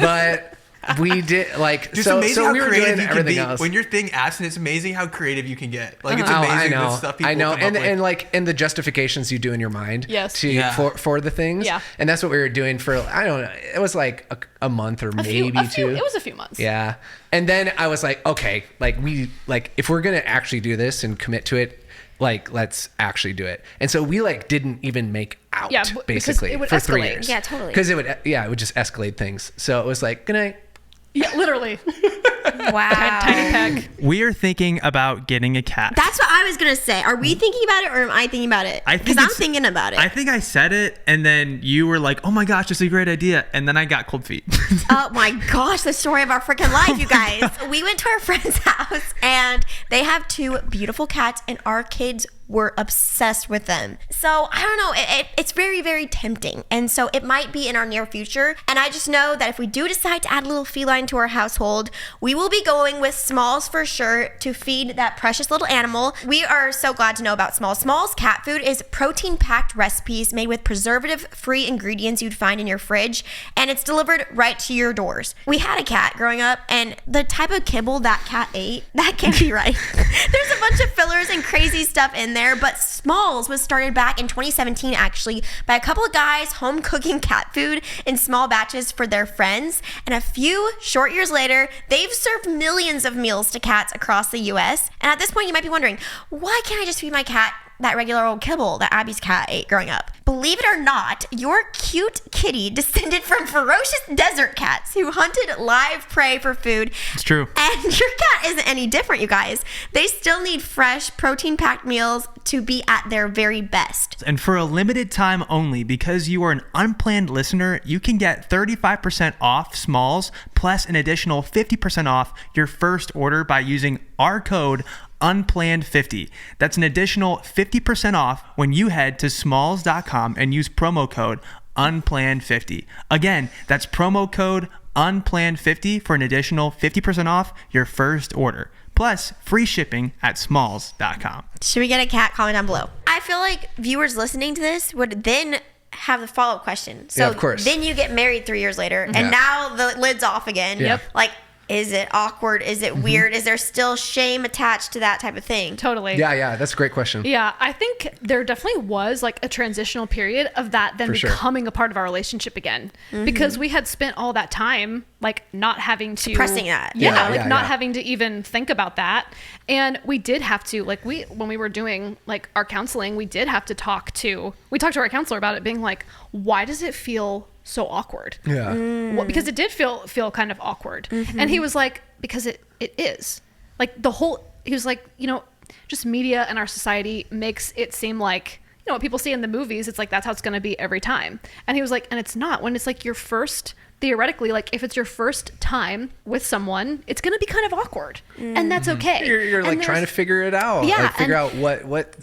S2: But we did like
S4: Just
S2: so.
S4: Amazing
S2: So
S4: how
S2: we were
S4: creative
S2: doing
S4: you
S2: everything
S4: can be.
S2: else.
S4: When you're being absent, it's amazing how creative you can get. Like it's amazing the stuff people
S2: I know,
S4: come up with.
S2: and the justifications you do in your mind.
S1: Yes.
S2: For the things.
S1: Yeah.
S2: And that's what we were doing for. I don't know. It was like a month or maybe two.
S1: It was a few months.
S2: Yeah. And then I was like, okay, if we're gonna actually do this and commit to it, like let's actually do it. And so we didn't even make out basically for 3 years.
S3: Yeah, totally.
S2: Because it would just escalate things. So it was like, good night.
S1: Yeah, literally.
S3: Wow.
S1: Tiny peck.
S4: We are thinking about getting a cat.
S3: That's what I was going to say. Are we thinking about it or am I thinking about it? Because I'm thinking about it.
S4: I think I said it and then you were like, oh my gosh, that's a great idea. And then I got cold feet.
S3: Oh my gosh, the story of our freaking life, you guys. We went to our friend's house and they have 2 beautiful cats and our kids were obsessed with them. So I don't know, it's very, very tempting. And so it might be in our near future. And I just know that if we do decide to add a little feline to our household, we will be going with Smalls for sure to feed that precious little animal. We are so glad to know about Smalls. Smalls cat food is protein-packed recipes made with preservative-free ingredients you'd find in your fridge, and it's delivered right to your doors. We had a cat growing up, and the type of kibble that cat ate, that can't be right. There's a bunch of fillers and crazy stuff in there, but Smalls was started back in 2017 actually by a couple of guys home cooking cat food in small batches for their friends. And a few short years later, they've served millions of meals to cats across the US. And at this point, you might be wondering, why can't I just feed my cat that regular old kibble that Abby's cat ate growing up? Believe it or not, your cute kitty descended from ferocious desert cats who hunted live prey for food.
S4: It's true.
S3: And your cat isn't any different, you guys. They still need fresh, protein-packed meals to be at their very best.
S4: And for a limited time only, because you are an Unplanned listener, you can get 35% off Smalls plus an additional 50% off your first order by using our code Unplanned50. That's an additional 50% off when you head to smalls.com and use promo code Unplanned50. Again, that's promo code Unplanned50 for an additional 50% off your first order. Plus free shipping at smalls.com.
S3: Should we get a cat? Comment down below. I feel like viewers listening to this would then have the follow-up question. So
S2: yeah, of course.
S3: Then you get married 3 years later, and now the lid's off again.
S2: Yep.
S3: Like, is it awkward? Is it weird? Is there still shame attached to that type of thing?
S1: Totally.
S2: Yeah, that's a great question.
S1: Yeah, I think there definitely was like a transitional period of that then becoming a part of our relationship again. Because we had spent all that time like not having to
S3: suppressing that.
S1: Not having to even think about that. And we did have to, like, when we were doing like our counseling, we talked to our counselor about it being like, why does it feel so awkward?
S2: Yeah.
S1: Because it did feel kind of awkward. And he was like, because it is. Like he was like, just media and our society makes it seem like, what people see in the movies, it's like that's how it's going to be every time. And he was like, and it's not. When it's like your first, theoretically, like if it's your first time with someone, it's going to be kind of awkward. And that's okay.
S2: You're like trying to figure it out.
S1: Yeah.
S2: Like figure out what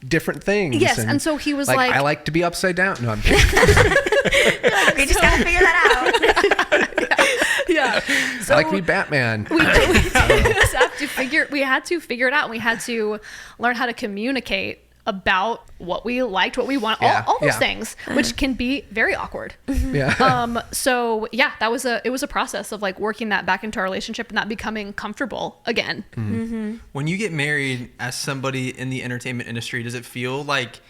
S2: different things.
S1: Yes. And so he was like,
S2: I like to be upside down. No, I'm kidding.
S3: We just got to figure that out.
S1: Yeah. So
S2: I like to be Batman.
S1: We had to figure it out. And we had to learn how to communicate about what we liked, what we want, all those things, which can be very awkward.
S2: Yeah.
S1: So yeah, it was a process of like working that back into our relationship and that becoming comfortable again.
S4: When you get married as somebody in the entertainment industry, does it feel like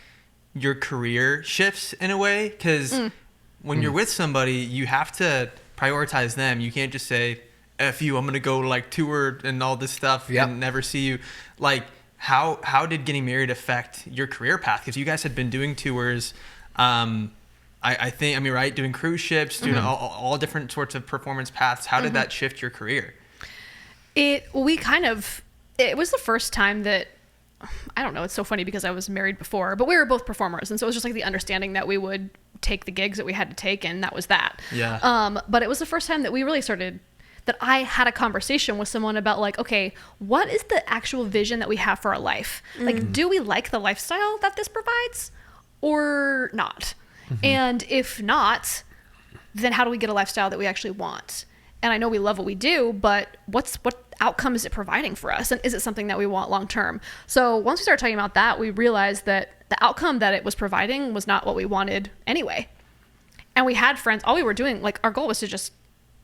S4: your career shifts in a way? Because when you're with somebody, you have to prioritize them. You can't just say, F you, I'm going to go like tour and all this stuff and never see you. Like, how did getting married affect your career path? Because you guys had been doing tours, I think, right? Doing cruise ships, doing all different sorts of performance paths. How did that shift your career?
S1: It was the first time that, I don't know, it's so funny because I was married before, but we were both performers. And so it was just like the understanding that we would take the gigs that we had to take, and that was that.
S4: Yeah.
S1: But it was the first time that we really started, that I had a conversation with someone about like, okay, what is the actual vision that we have for our life? Like, do we like the lifestyle that this provides or not? And if not, then how do we get a lifestyle that we actually want? And I know we love what we do, but what outcome is it providing for us? And is it something that we want long term? So once we started talking about that, we realized that the outcome that it was providing was not what we wanted anyway. And we had friends, all we were doing, like our goal was to just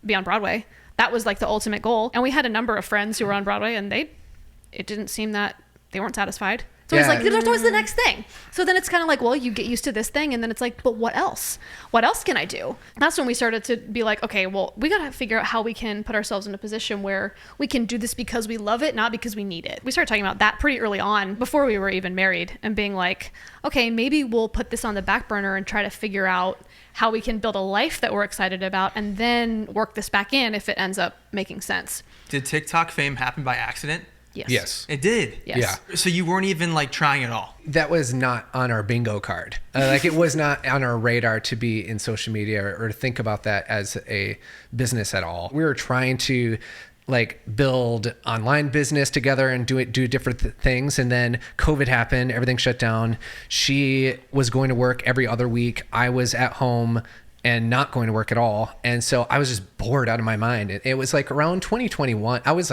S1: be on Broadway. That was like the ultimate goal. And we had a number of friends who were on Broadway, and it didn't seem that they weren't satisfied. So it's like, there's always the next thing. So then it's kind of like, well, you get used to this thing, and then it's like, but what else? What else can I do? That's when we started to be like, okay, well, we got to figure out how we can put ourselves in a position where we can do this because we love it, not because we need it. We started talking about that pretty early on, before we were even married, and being like, okay, maybe we'll put this on the back burner and try to figure out how we can build a life that we're excited about, and then work this back in if it ends up making sense.
S4: Did TikTok fame happen by accident?
S1: Yes.
S4: It did?
S1: Yes.
S2: Yeah.
S4: So you weren't even like trying at all?
S2: That was not on our bingo card. Like, it was not on our radar to be in social media or to think about that as a business at all. We were trying to like build online business together and do different things. And then COVID happened, everything shut down. She was going to work every other week. I was at home and not going to work at all. And so I was just bored out of my mind. It was like around 2021. I was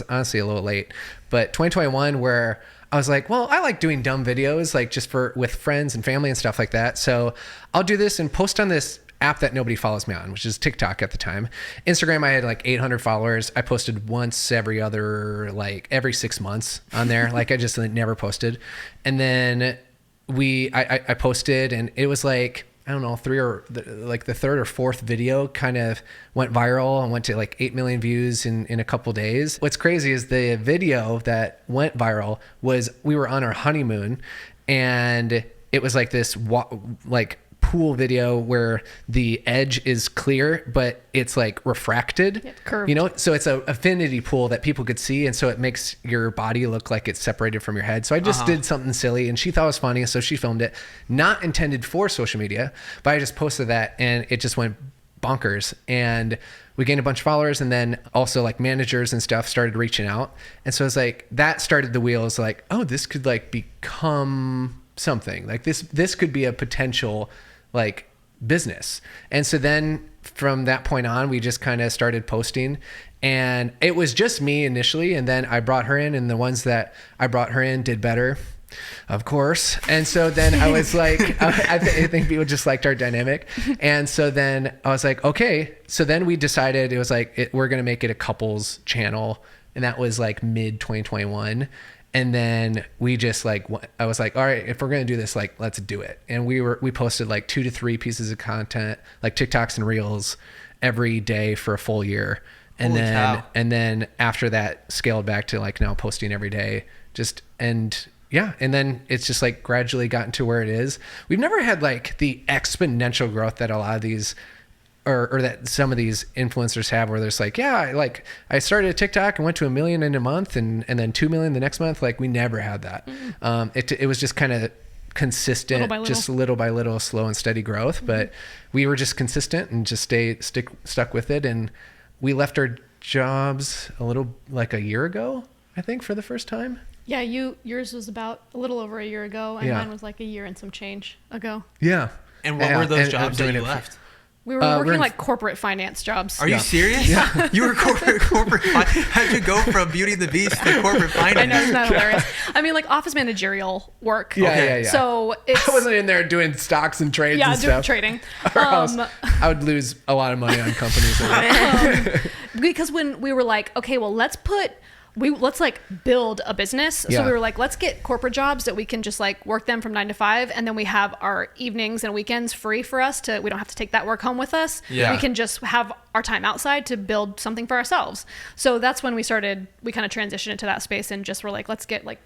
S2: honestly a little late, but 2021, where I was like, well, I like doing dumb videos, like just with friends and family and stuff like that. So I'll do this and post on this app that nobody follows me on, which is TikTok at the time. Instagram, I had like 800 followers. I posted once every 6 months on there. Like I just never posted. And then I posted, and it was like, I don't know, the third or fourth video kind of went viral and went to like 8 million views in a couple days. What's crazy is the video that went viral was, we were on our honeymoon, and it was like this pool video where the edge is clear, but it's like refracted,
S1: curved.
S2: So it's a affinity pool that people could see. And so it makes your body look like it's separated from your head. So I just did something silly, and she thought it was funny. So she filmed it, not intended for social media, but I just posted that, and it just went bonkers. And we gained a bunch of followers, and then also like managers and stuff started reaching out. And so it's like, that started the wheels, like, oh, this could like become something like this could be a potential like business. And so then from that point on, we just kind of started posting, and it was just me initially. And then I brought her in, and the ones that I brought her in did better, of course. And so then I was like, I think people just liked our dynamic. And so then I was like, okay. So then we decided, it was like, we're going to make it a couples channel. And that was like mid 2021. And then we just like, I was like, all right, if we're going to do this, like, let's do it. And we posted like 2 to 3 pieces of content, like TikToks and Reels, every day for a full year. And then after that, scaled back to like now posting every day, and then it's just like gradually gotten to where it is. We've never had like the exponential growth that a lot of these or that some of these influencers have, where there's like, I started a TikTok and went to 1 million in a month, and then 2 million the next month. Like, we never had that. It was just kind of consistent, just little by little, slow and steady growth. But we were just consistent and just stuck with it. And we left our jobs a year ago, I think, for the first time.
S1: Yeah, yours was about a little over a year ago, and mine was like a year and some change ago.
S2: Yeah.
S4: And what were those jobs that you left?
S1: We were working like corporate finance jobs.
S4: Are you serious? Yeah. You were corporate how'd you go from Beauty and the Beast to corporate finance?
S1: I know, isn't that hilarious? I mean, like office managerial work.
S2: Yeah.
S1: So I
S2: wasn't in there doing stocks and trades and stuff.
S1: Yeah, doing trading.
S2: I would lose a lot of money on companies.
S1: Because when we were like, okay, well, let's like build a business. So we were like, let's get corporate jobs that we can just like work them from 9 to 5. And then we have our evenings and weekends free for us we don't have to take that work home with us.
S4: Yeah.
S1: We can just have our time outside to build something for ourselves. So that's when we kind of transitioned into that space and just were like, let's get like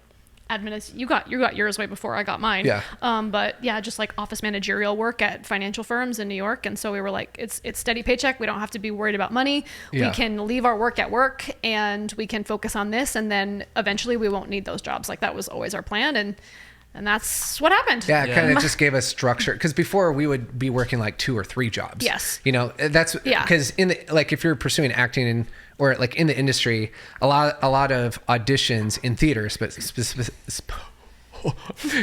S1: admin. You got yours way before I got mine.
S2: Yeah.
S1: But yeah, just like office managerial work at financial firms in New York. And so we were like, it's steady paycheck. We don't have to be worried about money.
S2: Yeah.
S1: We can leave our work at work and we can focus on this. And then eventually we won't need those jobs. Like that was always our plan. And that's what happened.
S2: Yeah, it kind of just gave us structure. Because before we would be working like 2 or 3 jobs.
S1: Yes.
S2: That's because if you're pursuing acting or like in the industry, a lot of auditions in theaters, but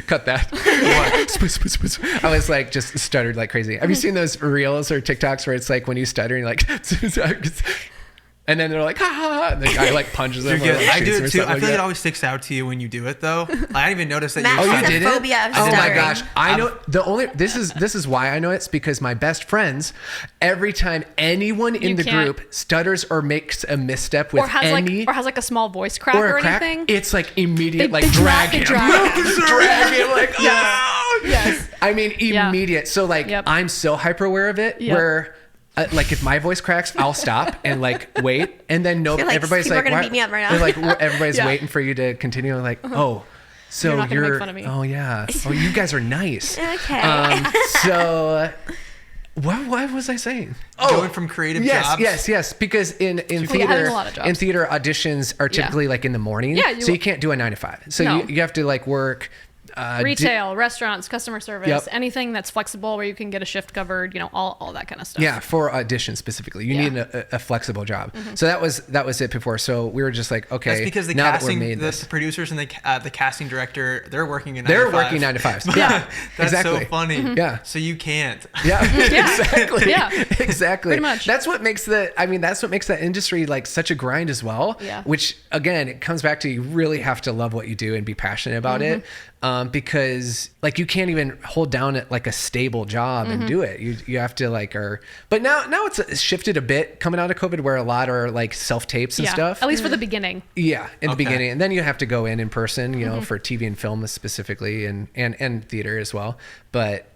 S2: cut that. I was like, just stuttered like crazy. Have you seen those reels or TikToks where it's like when you stutter and you're like, and then they're like, ha ha ha, and the guy like punches them.
S4: I do it too. I feel like it always sticks out to you when you do it though. I didn't even notice that
S3: you
S2: did it.
S3: Phobia of
S2: oh my
S3: stuttering.
S2: gosh, I know this is why I know it's because my best friends, every time anyone in the group stutters or makes a misstep with
S1: or has like a small voice crack or anything,
S2: it's like immediate, like drag him like, oh yes. I mean immediate. So like I'm so hyper aware of it where. Like if my voice cracks, I'll stop and like wait, and then everybody's like,
S3: gonna beat me up right now.
S2: They're like, everybody's waiting for you to continue. Like, oh, so
S1: you're not gonna make fun of me.
S2: Oh yeah. Oh, you guys are nice.
S3: Okay.
S2: So, what was I saying?
S4: Going from creative jobs.
S2: Yes. Because in theater, auditions are typically like in the morning. Yeah. So you can't do a 9 to 5. So you have to like work.
S1: Retail, restaurants, customer service, anything that's flexible where you can get a shift covered, all that kind of stuff.
S2: Yeah, for auditions specifically, you need a flexible job. Mm-hmm. So that was it before. So we were just like, okay,
S4: that's because the producers and the casting director, they're working in 9 to 5.
S2: They're working 9 to 5.
S4: Yeah, that's so funny.
S2: Mm-hmm. Yeah,
S4: so you can't.
S2: Yeah, exactly.
S1: Yeah,
S2: exactly.
S1: Pretty much.
S2: That's what makes that industry like such a grind as well.
S1: Yeah.
S2: Which again, it comes back to you really have to love what you do and be passionate about it. because like you can't even hold down at like a stable job and do it. You have to like, but now it's shifted a bit coming out of COVID, where a lot are like self tapes and stuff.
S1: At least for the beginning.
S2: Yeah, in the beginning, and then you have to go in person, you know, for TV and film specifically, and theater as well. But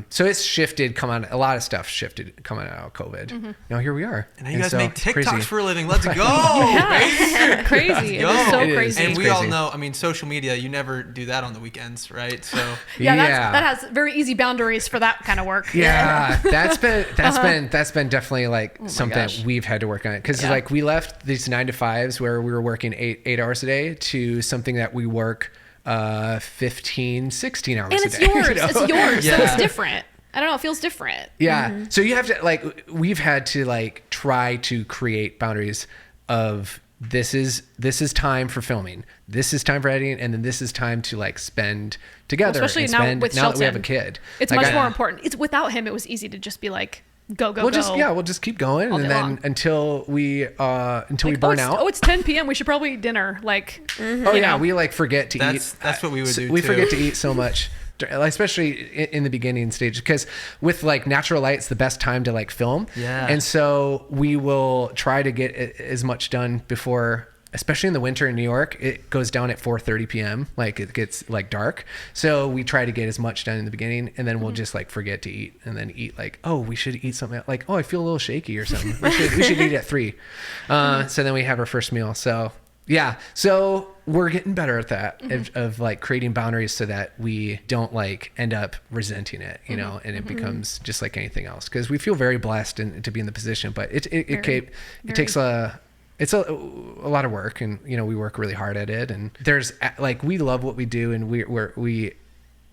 S2: so it's shifted. A lot of stuff shifted coming out of COVID. Now here we are.
S4: And now you guys make TikToks for a living. Let's go.
S1: It's crazy. It is so crazy.
S4: And we all know, I mean, social media, you never do that on the weekends, right? So
S1: that has very easy boundaries for that kind of work.
S2: Yeah, that's been definitely like something we've had to work on, because like we left these 9 to 5s where we were working 8 hours a day to something that we work 15, 16 hours a day.
S1: And it's yours.
S2: You know?
S1: It's yours. So it's different. I don't know. It feels different.
S2: Yeah. So you have to like, we've had to like try to create boundaries of this is time for filming. This is time for editing. And then this is time to like spend together.
S1: Well, especially now with Shelton,
S2: that we have a kid.
S1: It's like, much more important. It's without him. It was easy to just be like, go.
S2: We'll just keep going, and then until we burn out.
S1: Oh, it's 10 p.m. We should probably eat dinner. Like,
S2: we like forget to eat.
S4: That's what we would do.
S2: We forget to eat so much, especially in the beginning stage, because with like natural light, it's the best time to like film.
S4: Yeah.
S2: And so we will try to get as much done before. Especially in the winter in New York, it goes down at 4:30 p.m. Like it gets like dark. So we try to get as much done in the beginning, and then we'll just like forget to eat, and then eat like, oh, we should eat something like, oh, I feel a little shaky or something. we should eat at 3. So then we have our first meal. So yeah, so we're getting better at that of like creating boundaries so that we don't like end up resenting it, you know, and it becomes just like anything else, because we feel very blessed to be in the position, but it takes it's a lot of work, and you know, we work really hard at it, and there's like, we love what we do, and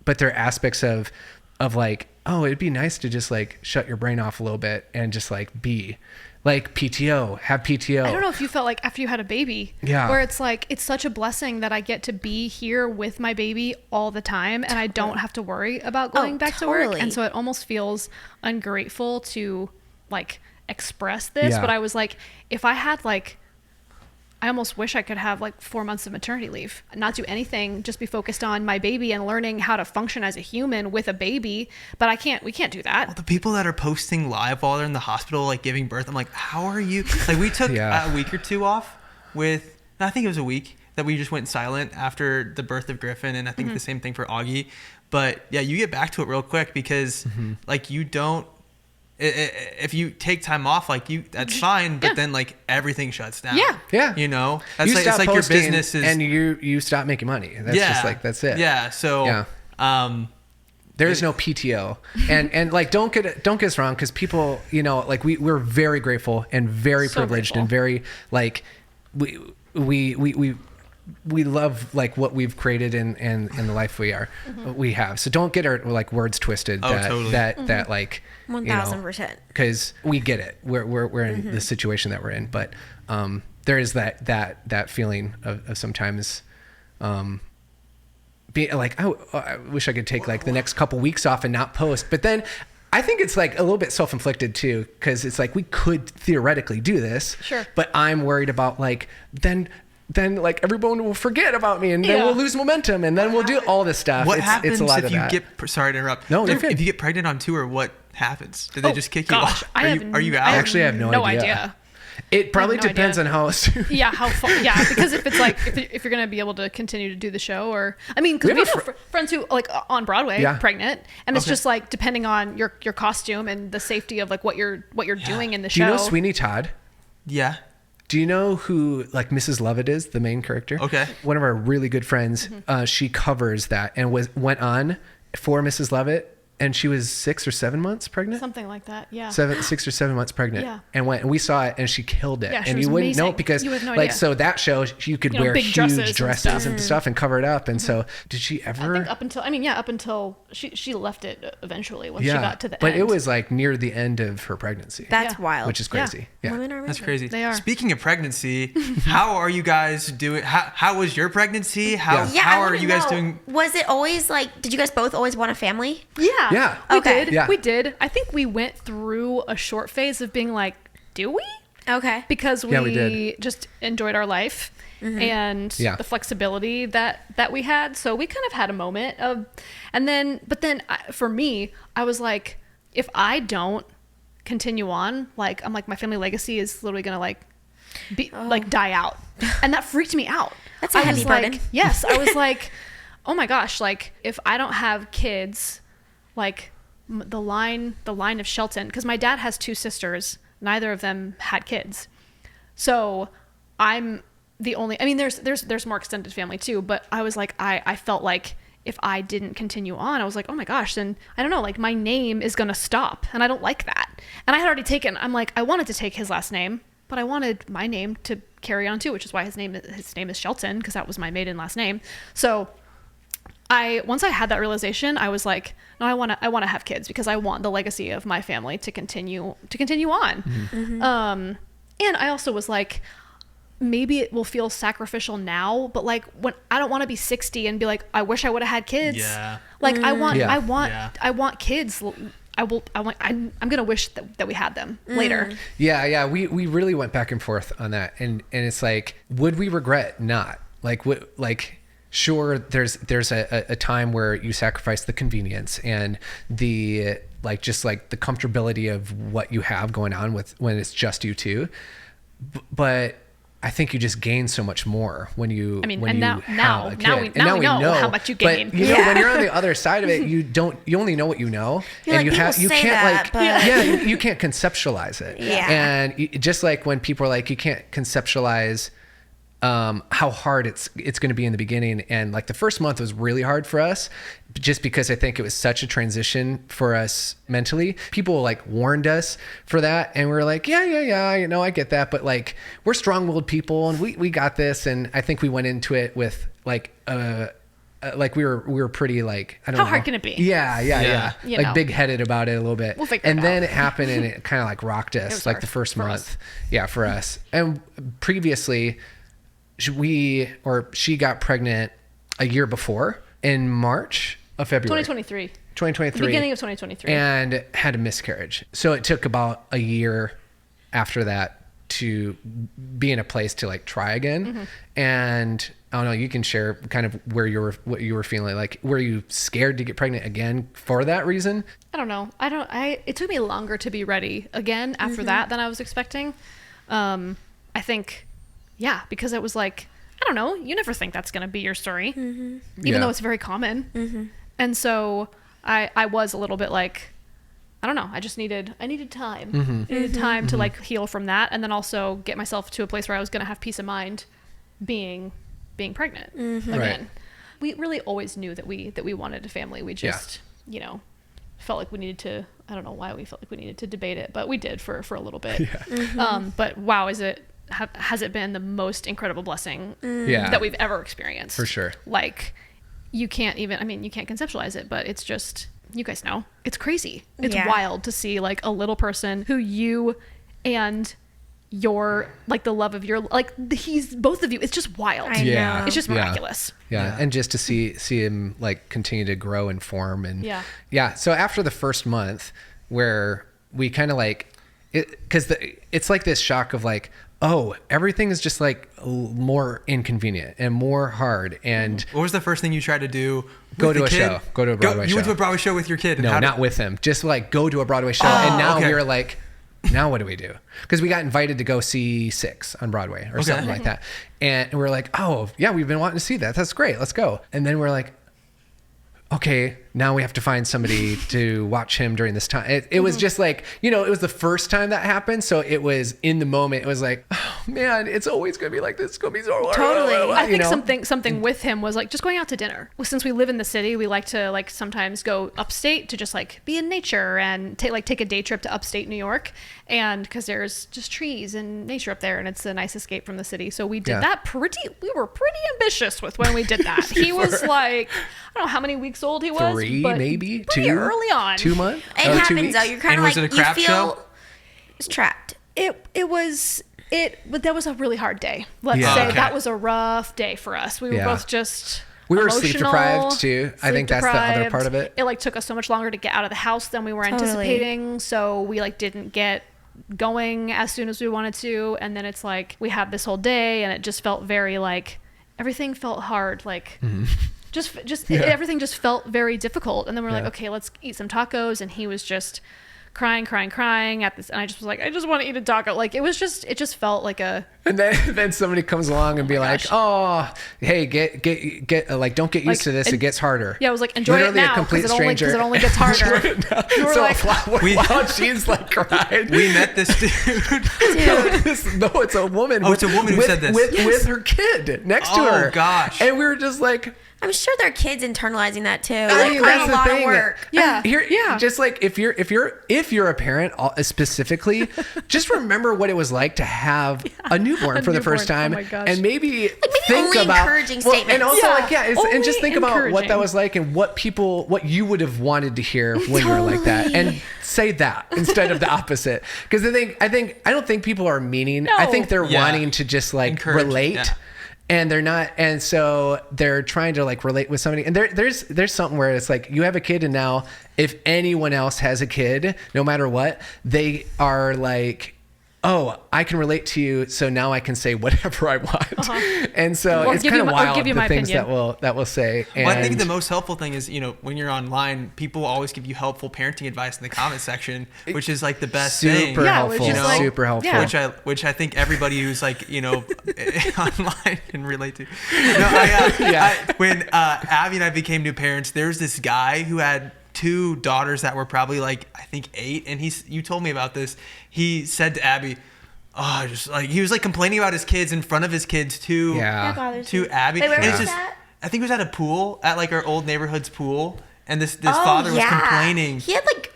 S2: but there are aspects of like, oh, it'd be nice to just like shut your brain off a little bit and just like be like have PTO.
S1: I don't know if you felt like after you had a baby, where it's like, it's such a blessing that I get to be here with my baby all the time, and I don't have to worry about going back to work. And so it almost feels ungrateful to like express this, but I was like, if I had like, I almost wish I could have like 4 months of maternity leave, not do anything, just be focused on my baby and learning how to function as a human with a baby. But we can't do that.
S4: Well, the people that are posting live while they're in the hospital, like giving birth, I'm like, how are you? Like we took a week or two off I think it was a week that we just went silent after the birth of Griffin. And I think the same thing for Augie. But yeah, you get back to it real quick, because like you don't, if you take time off, like that's fine, but then like everything shuts down.
S2: Yeah.
S4: You know, that's like, it's like your business is,
S2: and you stop making money. That's just like, that's it.
S4: Yeah. So,
S2: there is no PTO, and like, don't get us wrong. 'Cause people, you know, like we're very grateful and very privileged and very like, we love like what we've created and the life we have. So don't get our like words twisted that like
S3: 1000%,
S2: because we get it. We're in the situation that we're in, but there is that feeling of sometimes being like, oh, I wish I could take like the next couple weeks off and not post. But then I think it's like a little bit self-inflicted too, because it's like we could theoretically do this, but I'm worried about like then like everyone will forget about me, and then we'll lose momentum, and then we'll do all this stuff.
S4: What happens if you
S2: get?
S4: Sorry to interrupt.
S2: No,
S4: if you get pregnant on tour, what happens? Do they just kick you off?
S1: Are
S4: you out?
S2: I actually have no idea. It probably depends on how soon.
S1: How far? Yeah, because if it's like if you're gonna be able to continue to do the show, or I mean, because we have friends who like on Broadway pregnant, and it's just like depending on your costume and the safety of like what you're doing in the show.
S2: Do you know Sweeney Todd?
S4: Yeah.
S2: Do you know who like Mrs. Lovett is, the main character?
S4: Okay.
S2: One of our really good friends, she covers that and went on for Mrs. Lovett, and she was 6 or 7 months pregnant.
S1: Something like that, yeah.
S2: 6 or 7 months pregnant. Yeah. And we saw it, and she killed it.
S1: Yeah,
S2: and you wouldn't know, because so that show you could wear huge dresses and stuff and cover it up. And so did she ever?
S1: I think up until she left it eventually once she got to the end.
S2: But it was like near the end of her pregnancy.
S3: That's wild.
S2: Which is crazy. Yeah.
S3: Women are
S4: That's crazy.
S1: They are.
S4: Speaking of pregnancy, how are you guys doing? How was your pregnancy? How are you guys doing?
S3: Was it always like, did you guys both always want a family?
S2: Yeah.
S1: We did. Yeah. We did. I think we went through a short phase of being like, do we?
S3: Okay.
S1: Because
S2: we
S1: we just enjoyed our life and the flexibility that we had. So we kind of had a moment of, but then for me, I was like, if I don't continue on, like, I'm like, my family legacy is literally going to like be like die out. And that freaked me out.
S3: That's a heavy burden.
S1: Yes. I was like, oh my gosh, like if I don't have kids, like the line of Shelton, because my dad has 2 sisters, neither of them had kids. So I'm the only, I mean, there's more extended family too, but I was like, I felt like if I didn't continue on, I was like, oh my gosh, then I don't know, like my name is going to stop. And I don't like that. And I had already taken, I'm like, I wanted to take his last name, but I wanted my name to carry on too, which is why his name is Shelton, because that was my maiden last name. So once I had that realization, I was like, no, I want to have kids because I want the legacy of my family to continue on. And I also was like, maybe it will feel sacrificial now, but like when I don't want to be 60 and be like, I wish I would have had kids.
S4: Yeah.
S1: Like I want kids. I'm going to wish that we had them later.
S2: Yeah. We really went back and forth on that. And it's like, would we regret not? Sure, there's a time where you sacrifice the convenience and the just the comfortability of what you have going on with when it's just you two, but I think you just gain so much more when you have a kid.
S1: Now we know how much you gain.
S2: But when you're on the other side of it, you only know what you know, and you can't conceptualize it.
S3: Yeah.
S2: And just like when people are like, you can't conceptualize how hard it's going to be in the beginning. And like the first month was really hard for us just because I think it was such a transition for us mentally. People like warned us for that. And we were like, yeah, I get that. But like, we're strong-willed people and we got this. And I think we went into it with like we were pretty like, I don't know.
S1: How hard can it be?
S2: Yeah. Like big-headed about it a little bit.
S1: We'll figure it out.
S2: Then it happened and it kind of like rocked us like the first month. Yeah, for us. And previously, she got pregnant a year before in March of February 2023
S1: beginning of 2023, and
S2: had a miscarriage. So it took about a year after that to be in a place to like try again. And I don't know, you can share kind of what you were feeling like. Were you scared to get pregnant again for that reason?
S1: I don't know. It took me longer to be ready again after that than I was expecting. I think because it was like, I don't know, you never think that's going to be your story, even though it's very common. And so I was a little bit like, I don't know, I needed time. I needed time to like heal from that. And then also get myself to a place where I was going to have peace of mind being pregnant again. Right. We really always knew that we wanted a family. We just, felt like we needed to, I don't know why we felt like we needed to debate it, but we did for a little bit. But wow, has it been the most incredible blessing that we've ever experienced.
S2: For sure.
S1: Like you can't conceptualize it, but it's just, you guys know, it's crazy. It's wild to see like a little person who you and your, like the love of your, like he's both of you. It's just wild.
S3: I know.
S1: It's just miraculous.
S2: Yeah. And just to see him like continue to grow and form and so after the first month where we kind of like because it's like this shock of like, oh, everything is just like more inconvenient and more hard. And
S4: what was the first thing you tried to do?
S2: Go to a show. Go to a Broadway show.
S4: You went to a Broadway show with your kid?
S2: No, not with him. Just like go to a Broadway show. And now we were like, now what do we do? Because we got invited to go see Six on Broadway or something like that. And we're like, oh, yeah, we've been wanting to see that. That's great. Let's go. And then we're like, okay, now we have to find somebody to watch him during this time. It was just like, it was the first time that happened. So it was in the moment, it was like, oh man, it's always going to be like this. It's going to be so hard.
S3: Totally.
S1: I think something with him was like just going out to dinner. Well, since we live in the city, we like to like sometimes go upstate to just like be in nature and take a day trip to upstate New York. And because there's just trees and nature up there and it's a nice escape from the city. So we did that we were pretty ambitious with when we did that. He was like, I don't know how many weeks old he was.
S2: 3, maybe 2
S1: early on.
S2: 2 months.
S3: It happens though. You're kind of like,
S4: was it a crap show?
S3: It's trapped.
S1: But that was a really hard day. Let's say that was a rough day for us. We were both just
S2: we were sleep deprived too. I think that's the other part of it.
S1: It like took us so much longer to get out of the house than we were anticipating. So we like didn't get going as soon as we wanted to. And then it's like, we have this whole day and it just felt very like, everything felt hard. Like everything just felt very difficult. And then we're like, okay, let's eat some tacos. And he was just crying at this, and I just was like, I just want to eat a taco. Like it just felt like a.
S2: And then somebody comes along and be like, oh, hey, get like, don't get used to this. It gets harder.
S1: Yeah, I was like, enjoy it now because it only gets harder.
S2: So like, while she's like crying,
S4: we met this dude.
S2: No, it's a woman.
S4: Oh, it's a woman who said this
S2: with her kid next to her.
S4: Oh gosh!
S2: And we were just like.
S3: I'm sure their kids internalizing that too.
S2: I mean, that's a lot of work.
S1: Yeah.
S2: Just like if you're a parent specifically, just remember what it was like to have a newborn for the first time,
S1: oh my gosh.
S2: And maybe think
S3: only
S2: about
S3: encouraging statements.
S2: and also and just think about what that was like and what you would have wanted to hear when you were like that, and say that instead of the opposite. Because I don't think people are meaning. I think they're wanting to just like relate. Yeah. And they're not, and so they're trying to like relate with somebody. And there's something where it's like you have a kid, and now if anyone else has a kid, no matter what, they are like, oh, I can relate to you, so now I can say whatever I want. And so it's kind of wild the things that will say. And
S4: I think the most helpful thing is, when you're online, people always give you helpful parenting advice in the comment section, which is like the best thing.
S2: Super helpful. Super helpful.
S4: Yeah. Which I think everybody who's like, online can relate to. When Abby and I became new parents, there's this guy who had 2 daughters that were probably like, I think 8. And you told me about this. He said to Abby, just like, he was like complaining about his kids in front of his kids to Abby.
S3: Wait, where was that?
S4: I think it was at a pool, at like our old neighborhood's pool. And this father was complaining.
S3: He had like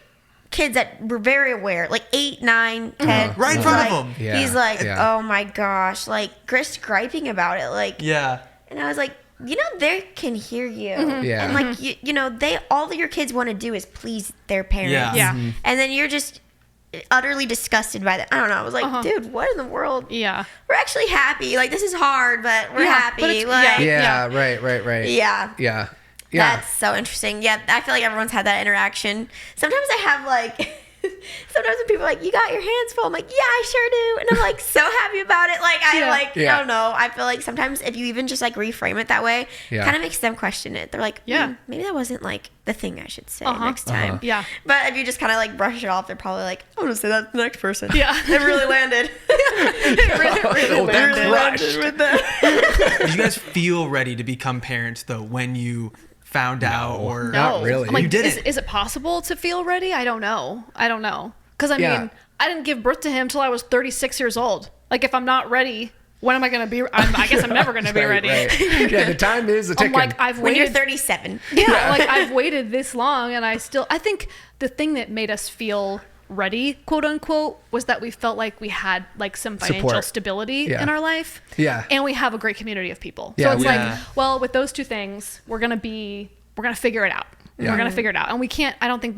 S3: kids that were very aware, like 8, 9, 10.
S4: Right in front of him.
S3: Yeah. He's like, oh my gosh, like Chris griping about it. Like, and I was like, they can hear you.
S2: Yeah.
S3: And like, all that your kids want to do is please their parents.
S1: Yeah.
S3: And then you're just utterly disgusted by that. I don't know. I was like, dude, what in the world?
S1: Yeah.
S3: We're actually happy. Like, this is hard, but we're happy.
S1: But
S3: like,
S2: right. Yeah.
S3: That's so interesting. Yeah. I feel like everyone's had that interaction. Sometimes I have like... Sometimes when people are like, you got your hands full, I'm like, yeah, I sure do. And I'm like so happy about it. Like, I don't know. I feel like sometimes if you even just like reframe it that way, kind of makes them question it. They're like, maybe that wasn't like the thing I should say next time.
S1: Yeah.
S3: But if you just kind of like brush it off, they're probably like, I'm going to say that to the next person.
S1: Yeah.
S3: It really landed. It really landed with that.
S4: Did you guys feel ready to become parents though when you found out, or
S2: not really?
S1: Like,
S4: you didn't.
S1: Is it possible to feel ready? I don't know. Because I mean, I didn't give birth to him till I was 36 years old. Like, if I'm not ready, when am I going to be? I guess I'm never going to be ready.
S2: Right. Yeah, the time is a ticking.
S1: I'm like, I've waited.
S3: When you're 37.
S1: Yeah, like I've waited this long, and I think the thing that made us feel ready, quote unquote, was that we felt like we had like some financial stability in our life. Yeah. And we have a great community of people. So it's like, well, with those 2 things, we're going to figure it out. Yeah. We're going to figure it out. And I don't think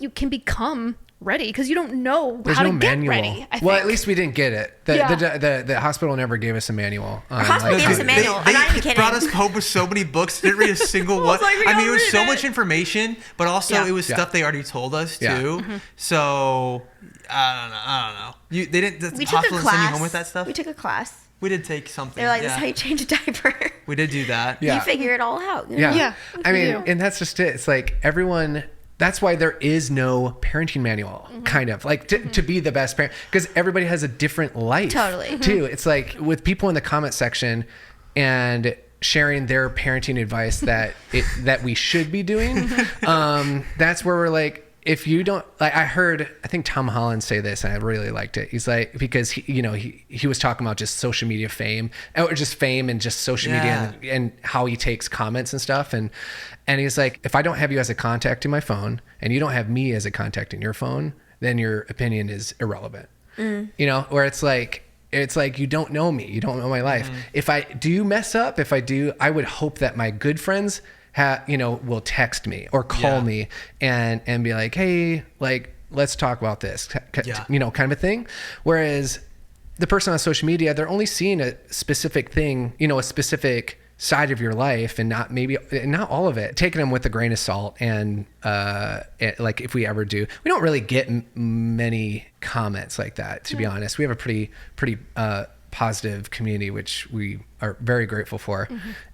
S1: you can become ready because you don't know how to get ready.
S2: Well, at least we didn't get it. The hospital never gave us a manual.
S3: The hospital gave us a manual. I'm not even kidding.
S4: Brought us home with so many books. Didn't read a single one. I mean, it was so much information, but also it was stuff they already told us too. Mm-hmm. So I don't know. They didn't. The hospital didn't send you home with that stuff.
S3: We took a class.
S4: We did take something.
S3: They're like, this is how you change a diaper.
S4: We did do that.
S3: You figure it all out.
S2: Yeah. I mean, and that's just it. It's like everyone. That's why there is no parenting manual, kind of like to be the best parent, because everybody has a different life.
S3: Totally.
S2: Too. It's like with people in the comment section and sharing their parenting advice that we should be doing. That's where we're like, if you don't, like, I think Tom Holland say this, and I really liked it. He's like, because he was talking about just social media fame, or just fame and just social media and how he takes comments and stuff. And he's like, if I don't have you as a contact in my phone and you don't have me as a contact in your phone, then your opinion is irrelevant. Where it's like, you don't know me. You don't know my life. If I do mess up, I would hope that my good friends will text me or call me and be like, hey, like, let's talk about this, kind of a thing. Whereas the person on social media, they're only seeing a specific thing, a specific side of your life and not all of it, taking them with a grain of salt. And like if we ever do, we don't really get many comments like that, to be honest. We have a pretty positive community, which we are very grateful for.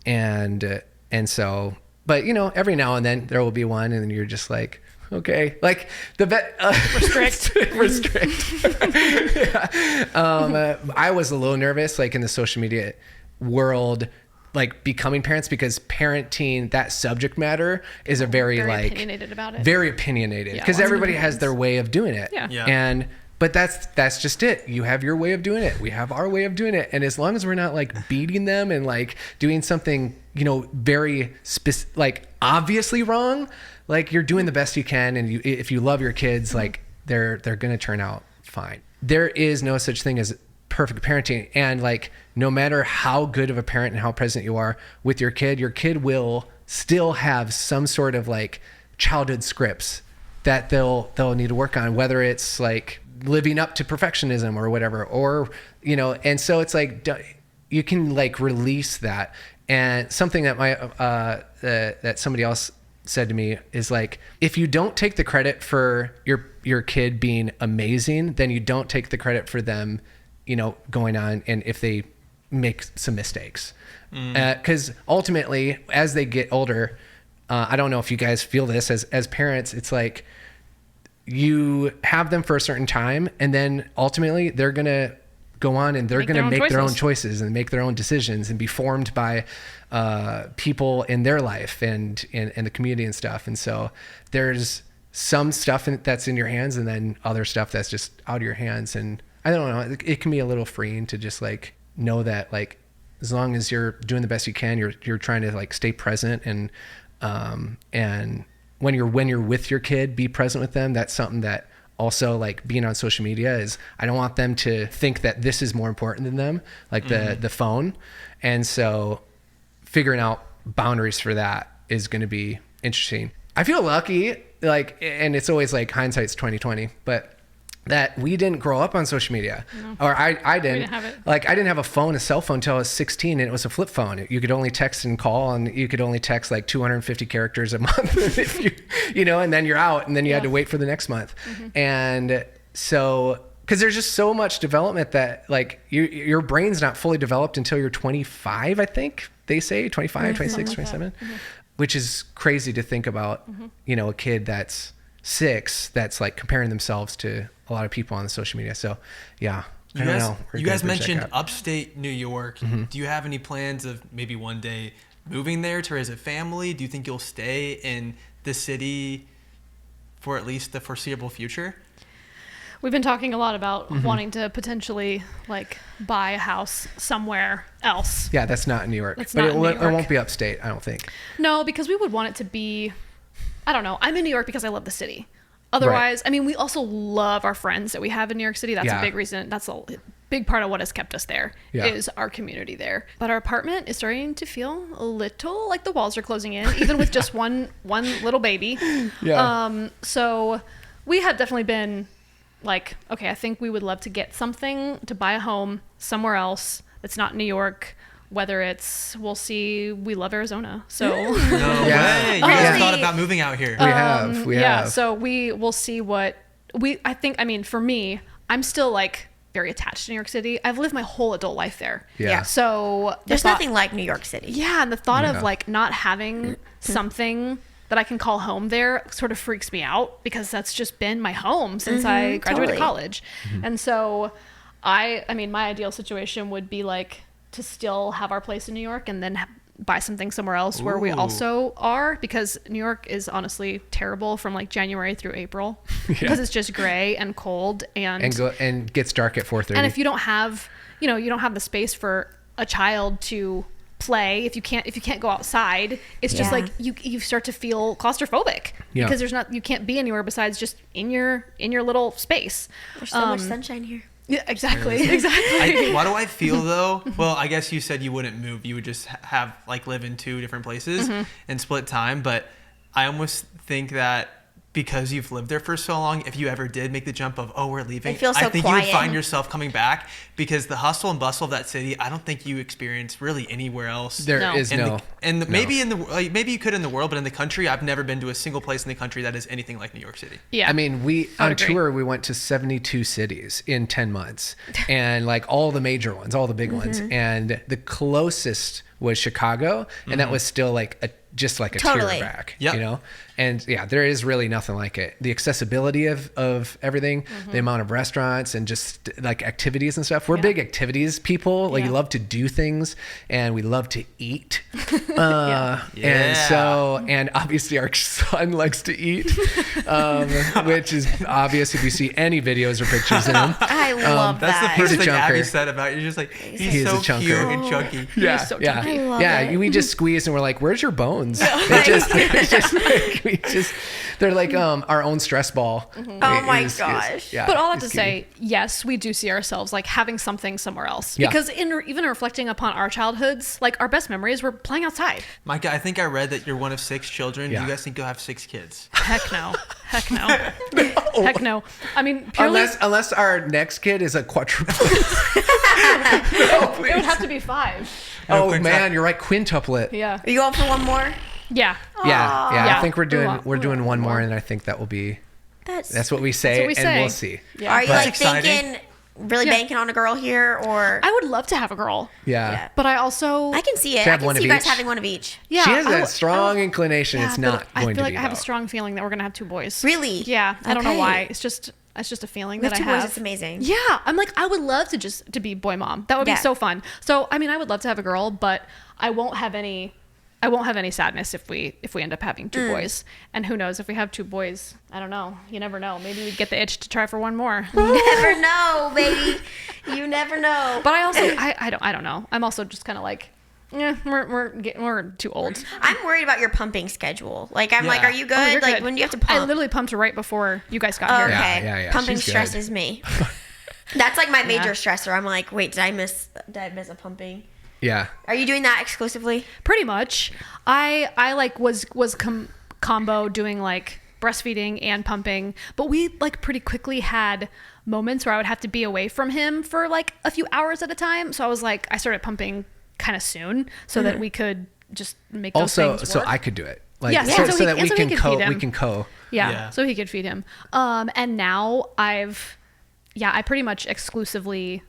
S2: And so, but every now and then there will be one, and then you're just like, okay, like restrict. I was a little nervous, like in the social media world, like becoming parents, because parenting, that subject matter is a very like
S1: opinionated about it.
S2: Very opinionated, because everybody has their way of doing it. But that's just it. You have your way of doing it. We have our way of doing it. And as long as we're not like beating them and like doing something, very like obviously wrong, like you're doing the best you can. And if you love your kids, like they're going to turn out fine. There is no such thing as perfect parenting. And like, no matter how good of a parent and how present you are with your kid will still have some sort of like childhood scripts that they'll need to work on, whether it's like living up to perfectionism or whatever, or, and so it's like, you can like release that. And something that that somebody else said to me is like, if you don't take the credit for your kid being amazing, then you don't take the credit for them, going on. And if they make some mistakes, because ultimately as they get older, I don't know if you guys feel this as parents, it's like, you have them for a certain time, and then ultimately they're going to go on and they're going to make their own choices and make their own decisions and be formed by people in their life and the community and stuff. And so there's some stuff that's in your hands, and then other stuff that's just out of your hands. And I don't know, it can be a little freeing to just like know that like, as long as you're doing the best you can, you're trying to like stay present, and when you're with your kid, be present with them. That's something that also, like being on social media, is I don't want them to think that this is more important than them, like the phone. And so figuring out boundaries for that is going to be interesting. I feel lucky, like, and it's always like hindsight's 2020, but that we didn't grow up on social media. No. Or I didn't.
S1: We didn't have it.
S2: Like I didn't have a cell phone until I was 16, and it was a flip phone. You could only text and call, and you could only text like 250 characters a month if and then you're out, and then you had to wait for the next month. And so, because there's just so much development that like your brain's not fully developed until you're 25, I think they say 25, 26, 27, which is crazy to think about, a kid that's 6 that's like comparing themselves to a lot of people on the social media. So I don't know.
S4: You guys mentioned upstate New York. Do you have any plans of maybe one day moving there to raise a family? Do you think you'll stay in the city for at least the foreseeable future?
S1: We've been talking a lot about wanting to potentially like buy a house somewhere else.
S2: Yeah, that's not in New York. But it won't be upstate, I don't think. No,
S1: because we would want it to be, I don't know. I'm in New York because I love the city. Otherwise, I mean, we also love our friends that we have in New York City. That's a big reason. That's a big part of what has kept us there is our community there. But our apartment is starting to feel a little like the walls are closing in, even with just one little baby. So we have definitely been like, okay, I think we would love to get something, to buy a home somewhere else that's not New York. Whether it's, we'll see. We love Arizona, so
S4: no way. You guys thought about moving out here?
S2: We have.
S1: So we'll see what I think. I mean, for me, I'm still like very attached to New York City. I've lived my whole adult life there.
S3: Yeah.
S1: So
S3: there's nothing like New York City.
S1: Yeah, and the thought of like not having something that I can call home there sort of freaks me out, because that's just been my home since I graduated college. And so I mean, my ideal situation would be like to still have our place in New York and then buy something somewhere else where we also are, because New York is honestly terrible from like January through April because it's just gray and cold and
S2: gets dark at 4:30.
S1: And if you don't have, you don't have the space for a child to play, if you can't go outside, it's just like you start to feel claustrophobic because you can't be anywhere besides just in your little space.
S3: There's so much sunshine here.
S1: Yeah, exactly.
S4: Why do I feel though? Well, I guess you said you wouldn't move. You would just have like live in 2 different places and split time. But I almost think that because you've lived there for so long, if you ever did make the jump of, we're leaving,
S3: it feels so
S4: I think
S3: quiet.
S4: you would find yourself coming back, because the hustle and bustle of that city, I don't think you experience really anywhere else.
S2: There is no.
S4: Maybe in the maybe you could in the world, but in the country, I've never been to a single place in the country that is anything like New York City.
S1: Yeah.
S2: I mean, on tour, we went to 72 cities in 10 months, and like all the major ones, all the big ones. And the closest was Chicago, and that was still like just like a tear back, you know? And yeah, there is really nothing like it. The accessibility of everything, the amount of restaurants and just like activities and stuff. We're big activities people. Like we love to do things and we love to eat. And so, and obviously our son likes to eat, which is obvious if you see any videos or pictures of him.
S3: I love that.
S4: That's the first thing Abby said about you. You're just like, he's so cute and chunky.
S2: Yeah,
S1: so chunky.
S2: We just squeeze and we're like, where's your bones? It's just like, they're like our own stress ball.
S3: Oh my gosh.
S1: But all I have to say, yes, we do see ourselves like having something somewhere else. Because even reflecting upon our childhoods, like our best memories were playing outside.
S4: Micah, I think I read that you're one of 6 children. Do you guys think you'll have 6 kids?
S1: Heck no. Heck no. Heck no. I mean, purely,
S2: unless our next kid is a quadruplet.
S1: It would have to be 5.
S2: Oh man, you're right, quintuplet.
S1: Yeah.
S3: Are you going for one more?
S1: Yeah.
S2: Yeah. I think we're doing one more, and I think that will be. That's what we say, and we'll see.
S3: Yeah. Are you like thinking, really banking on a girl here, or?
S1: I would love to have a girl.
S2: Yeah.
S1: But I also.
S3: I can see it. I can see you guys having one of each.
S1: Yeah.
S2: She has that strong inclination. It's not going to be.
S1: I feel like I have a strong feeling that we're gonna have 2 boys.
S3: Really?
S1: Yeah. I don't know why. It's just a feeling that I have.
S3: 2 boys, it's amazing.
S1: Yeah. I'm like, I would love to be boy mom. That would be so fun. So I mean, I would love to have a girl, but I won't have any sadness if we end up having 2 boys. And who knows, if we have 2 boys, I don't know. You never know. Maybe we'd get the itch to try for one more.
S3: You never know, baby. You never know.
S1: But I also I don't know. I'm also just kind of like, we're too old.
S3: I'm worried about your pumping schedule. Like I'm like, are you good?
S1: You're
S3: like
S1: good.
S3: when do you have to pump?
S1: I literally pumped right before you guys got here.
S3: Okay.
S2: Yeah.
S3: Pumping
S2: She's
S3: stresses me. That's like my major stressor. I'm like, wait, did I miss a pumping?
S2: Yeah.
S3: Are you doing that exclusively?
S1: Pretty much. I like was combo doing like breastfeeding and pumping, but we like pretty quickly had moments where I would have to be away from him for like a few hours at a time. So I was like, I started pumping kind of soon so that we could just make those things work.
S2: So I could do it. Like,
S1: so
S2: that we can co.
S1: Yeah, so he could feed him. And now I pretty much exclusively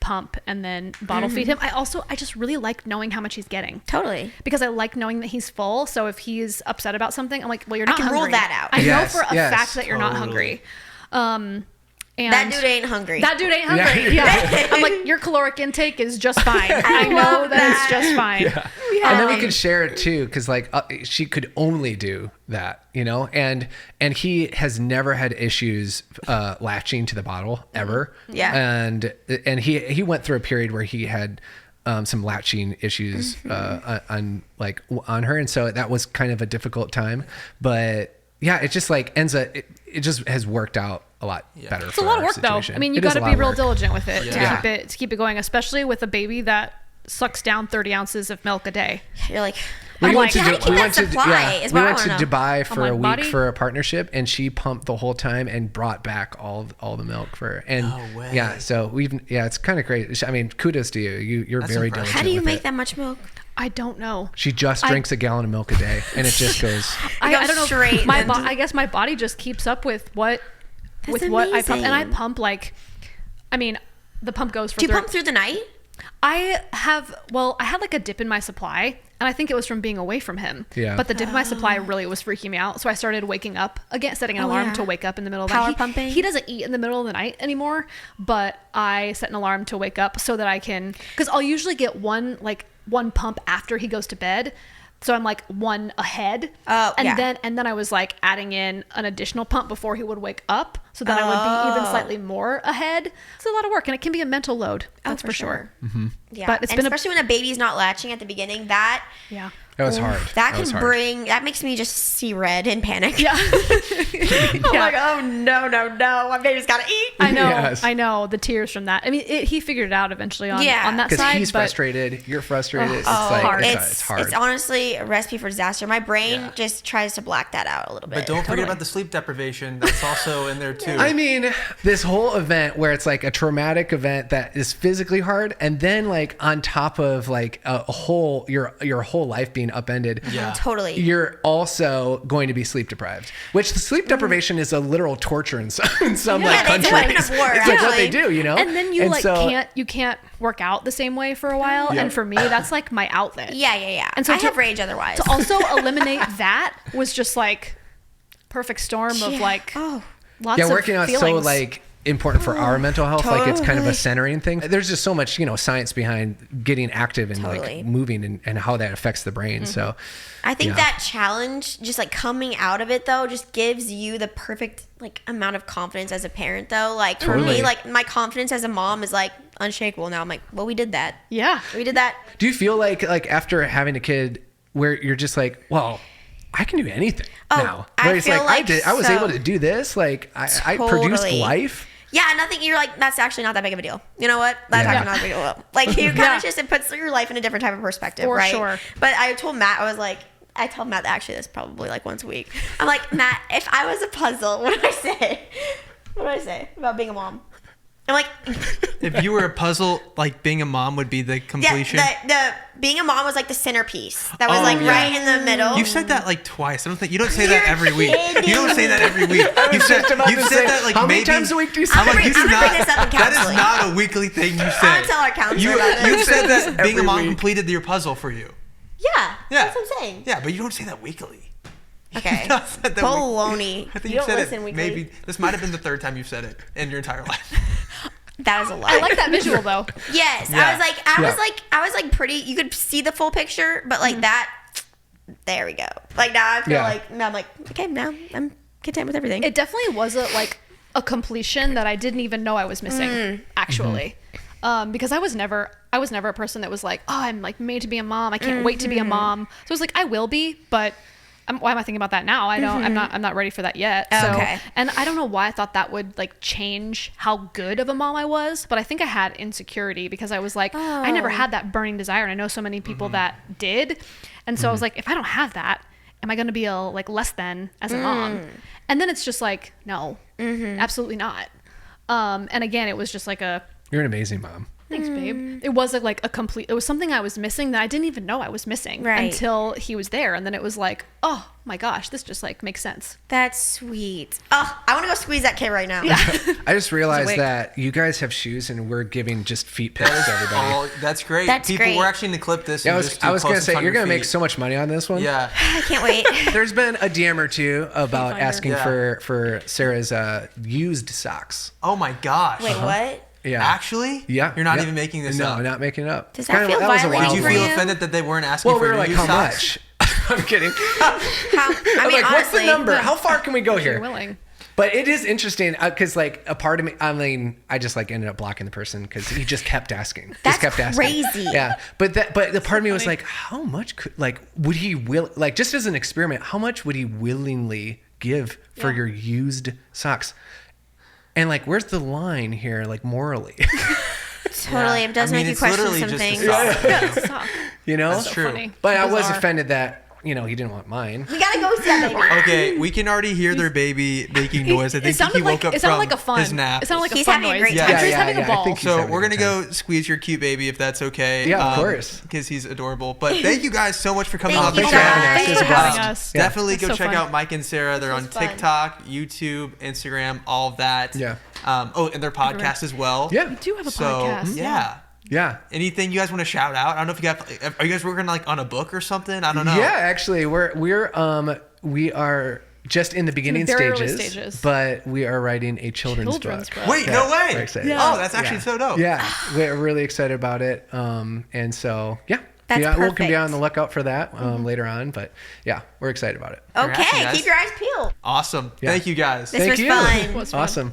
S1: pump and then bottle feed him. I just really like knowing how much he's getting.
S3: Totally.
S1: Because I like knowing that he's full. So if he's upset about something, I'm like, well, you're not hungry.
S3: I can rule that out.
S1: I know for a fact that you're not hungry. And
S3: that dude ain't hungry.
S1: Yeah. I'm like, your caloric intake is just fine. I know that it's just fine.
S2: Yeah. And then we could share it too, because like she could only do that, you know, and he has never had issues latching to the bottle ever.
S3: Yeah.
S2: And he went through a period where he had some latching issues on her, and so that was kind of a difficult time. But yeah, it just like it just has worked out a lot better.
S1: It's a lot of work though. I mean, you got to be real diligent with it to keep it going, especially with a baby that sucks down 30 ounces of milk a day.
S3: You're like,
S2: we went to
S3: Dubai
S2: Dubai for a week for a partnership, and she pumped the whole time and brought back all the milk for her. And
S4: no way.
S2: Yeah, so it's kind of great. I mean, kudos to you. You're very diligent.
S3: How do you make that much milk?
S1: I don't know.
S2: She just drinks a gallon of milk a day, and it just goes.
S1: I don't know. Straight. I guess my body just keeps up with what I pump, and I pump like, I mean, the pump goes for.
S3: Do you pump through the night?
S1: I had like a dip in my supply, and I think it was from being away from him.
S2: Yeah.
S1: But the dip in my supply really was freaking me out, so I started waking up again, setting an alarm to wake up in the middle of the night.
S3: Pumping.
S1: He doesn't eat in the middle of the night anymore, but I set an alarm to wake up so that I can, because I'll usually get one pump after he goes to bed. So I'm like one ahead. And then I was like adding in an additional pump before he would wake up, so that I would be even slightly more ahead. It's a lot of work, and it can be a mental load. That's for sure.
S3: Yeah.
S1: But it's
S3: especially when a baby's not latching at the beginning, that
S2: That was hard.
S3: That makes me just see red and panic.
S1: Yeah.
S3: I'm like, oh no, my baby's gotta eat.
S1: I know.
S2: Yes.
S1: I know the tears from that. I mean, he figured it out eventually on that side.
S2: Because he's frustrated, you're frustrated. It's hard. It's hard.
S3: It's honestly a recipe for disaster. My brain just tries to black that out a little bit.
S4: But don't forget about the sleep deprivation. That's also in there too.
S2: I mean, this whole event where it's like a traumatic event that is physically hard, and then like on top of like your whole life being upended.
S4: Yeah.
S3: Totally.
S2: You're also going to be sleep deprived, which the sleep deprivation is a literal torture in some like countries.
S3: It's
S2: like what they do, you know.
S1: And then you can't work out the same way for a while.
S2: Yeah.
S1: And for me, that's like my outlet.
S3: Yeah.
S1: And so
S3: I have rage otherwise.
S1: To also eliminate that was just like perfect storm of like lots of
S2: working out
S1: feelings.
S2: so like important for our mental health. Like it's kind of a centering thing. There's just so much, science behind getting active and like moving and how that affects the brain. So
S3: I think that challenge, just like coming out of it though, just gives you the perfect like amount of confidence as a parent though. Like for me, like my confidence as a mom is like unshakable now. I'm like, well, we did that.
S1: Yeah.
S3: We did that.
S2: Do you feel like after having a kid where you're just like, well, I can do anything now. Where it's like I was able to do this. Like I produced life.
S3: Yeah, nothing. You're like, that's actually not that big of a deal. You know what? That's actually not that big of a deal. Like you kind of it puts your life in a different type of perspective, right? Sure. But I told Matt, I tell Matt actually this probably like once a week. I'm like, Matt, if I was a puzzle, what would I say about being a mom? I'm like,
S4: if you were a puzzle, like being a mom would be the completion.
S3: Yeah, the being a mom was like the centerpiece. That was right in the middle.
S4: You've said that like twice. I don't think you don't say that every week. You don't say that every week. You've said that like
S2: how
S4: maybe
S2: many times a week do you say?
S3: I'm gonna bring this up in counseling.
S4: That is not a weekly thing you say.
S3: I'll tell our counselor about it.
S4: You've said that being a mom completed your puzzle for you.
S3: Yeah, that's what I'm saying.
S4: Yeah, but you don't say that weekly.
S3: Okay. Baloney.
S4: I think you said it. Maybe this might have been the third time you've said it in your entire life.
S3: That was a lot.
S1: I like that visual though.
S3: Yes, yeah. I was like pretty. You could see the full picture, but like that. There we go. Like now I feel like now I'm like okay, now I'm content with everything.
S1: It definitely was a completion that I didn't even know I was missing actually, because I was never a person that was like, oh, I'm like made to be a mom. I can't wait to be a mom. So it was like I will be, but. Why am I thinking about that now? I don't. I'm not ready for that yet. So,
S3: okay.
S1: And I don't know why I thought that would like change how good of a mom I was, but I think I had insecurity because I was like, I never had that burning desire, and I know so many people that did, and so I was like, if I don't have that, am I going to be like less than as a mom? And then it's just like, no, absolutely not. And again, it was just like
S2: you're an amazing mom.
S1: Thanks, babe. It was it was something I was missing that I didn't even know I was missing until he was there. And then it was like, oh my gosh, this just like makes sense.
S3: That's sweet. Oh, I want to go squeeze that kid right now.
S1: Yeah.
S2: I just realized that you guys have shoes and we're giving just feet pics to everybody.
S4: Oh, that's great. We're actually going to clip this.
S2: Yeah, I was going to say, you're going to make so much money on this one.
S4: Yeah.
S3: I can't wait.
S2: There's been a DM or two about asking for Sarah's used socks.
S4: Oh my gosh.
S3: Wait, what?
S2: Yeah.
S4: Actually?
S2: Yeah.
S4: You're not even making this up.
S2: No, not making it up.
S3: Does that feel violating?
S4: Did you feel offended that they weren't asking for
S2: we were like, how
S4: socks?
S2: much? I'm kidding.
S3: I mean,
S2: like, what's the number? How far can we go here?
S1: You're willing.
S2: But it is interesting because like a part of me, I mean, I just like ended up blocking the person because he just kept asking.
S3: That's
S2: kept asking.
S3: crazy.
S2: Yeah. But the part of me was like, how much would he just as an experiment, how much would he willingly give for your used socks? And like, where's the line here, like morally?
S3: Totally, it does make you question some things.
S2: You know,
S4: that's true.
S1: Funny.
S2: But I was offended that he didn't want mine.
S3: We gotta go see that baby.
S4: Okay, we can already hear their baby making noise. I think he woke up from his nap.
S1: It sounded like
S3: He's
S1: a fun
S3: having a
S1: noise.
S3: great
S1: I'm
S3: time.
S1: sure he's having a ball.
S4: So we're gonna go squeeze your cute baby if that's okay.
S2: Yeah, of course.
S4: Because he's adorable. But thank you guys so much for coming on.
S2: Thanks for having us.
S1: Thanks for having us.
S4: Definitely go
S1: so
S4: check
S1: fun.
S4: out Mike and Sarah. They're on TikTok, YouTube, Instagram, all of that.
S2: Yeah.
S4: And their podcast as well.
S2: Yeah.
S1: We do have a podcast.
S4: Yeah.
S2: Yeah.
S4: Anything you guys want to shout out? I don't know if you got. Are you guys working like on a book or something? I don't know.
S2: Yeah, actually, we are just in the beginning
S1: very early
S2: stages, but we are writing a children's book.
S4: Wait, no way!
S2: We're excited.
S4: Oh, that's actually so dope.
S2: Yeah, we're really excited about it. And so
S3: That's
S2: we'll be on
S3: perfect.
S2: the lookout for that later on. But yeah, we're excited about it.
S3: Okay, keep your eyes peeled.
S4: Awesome.
S2: Yeah.
S4: Thank you guys.
S3: This was fun.
S2: Awesome.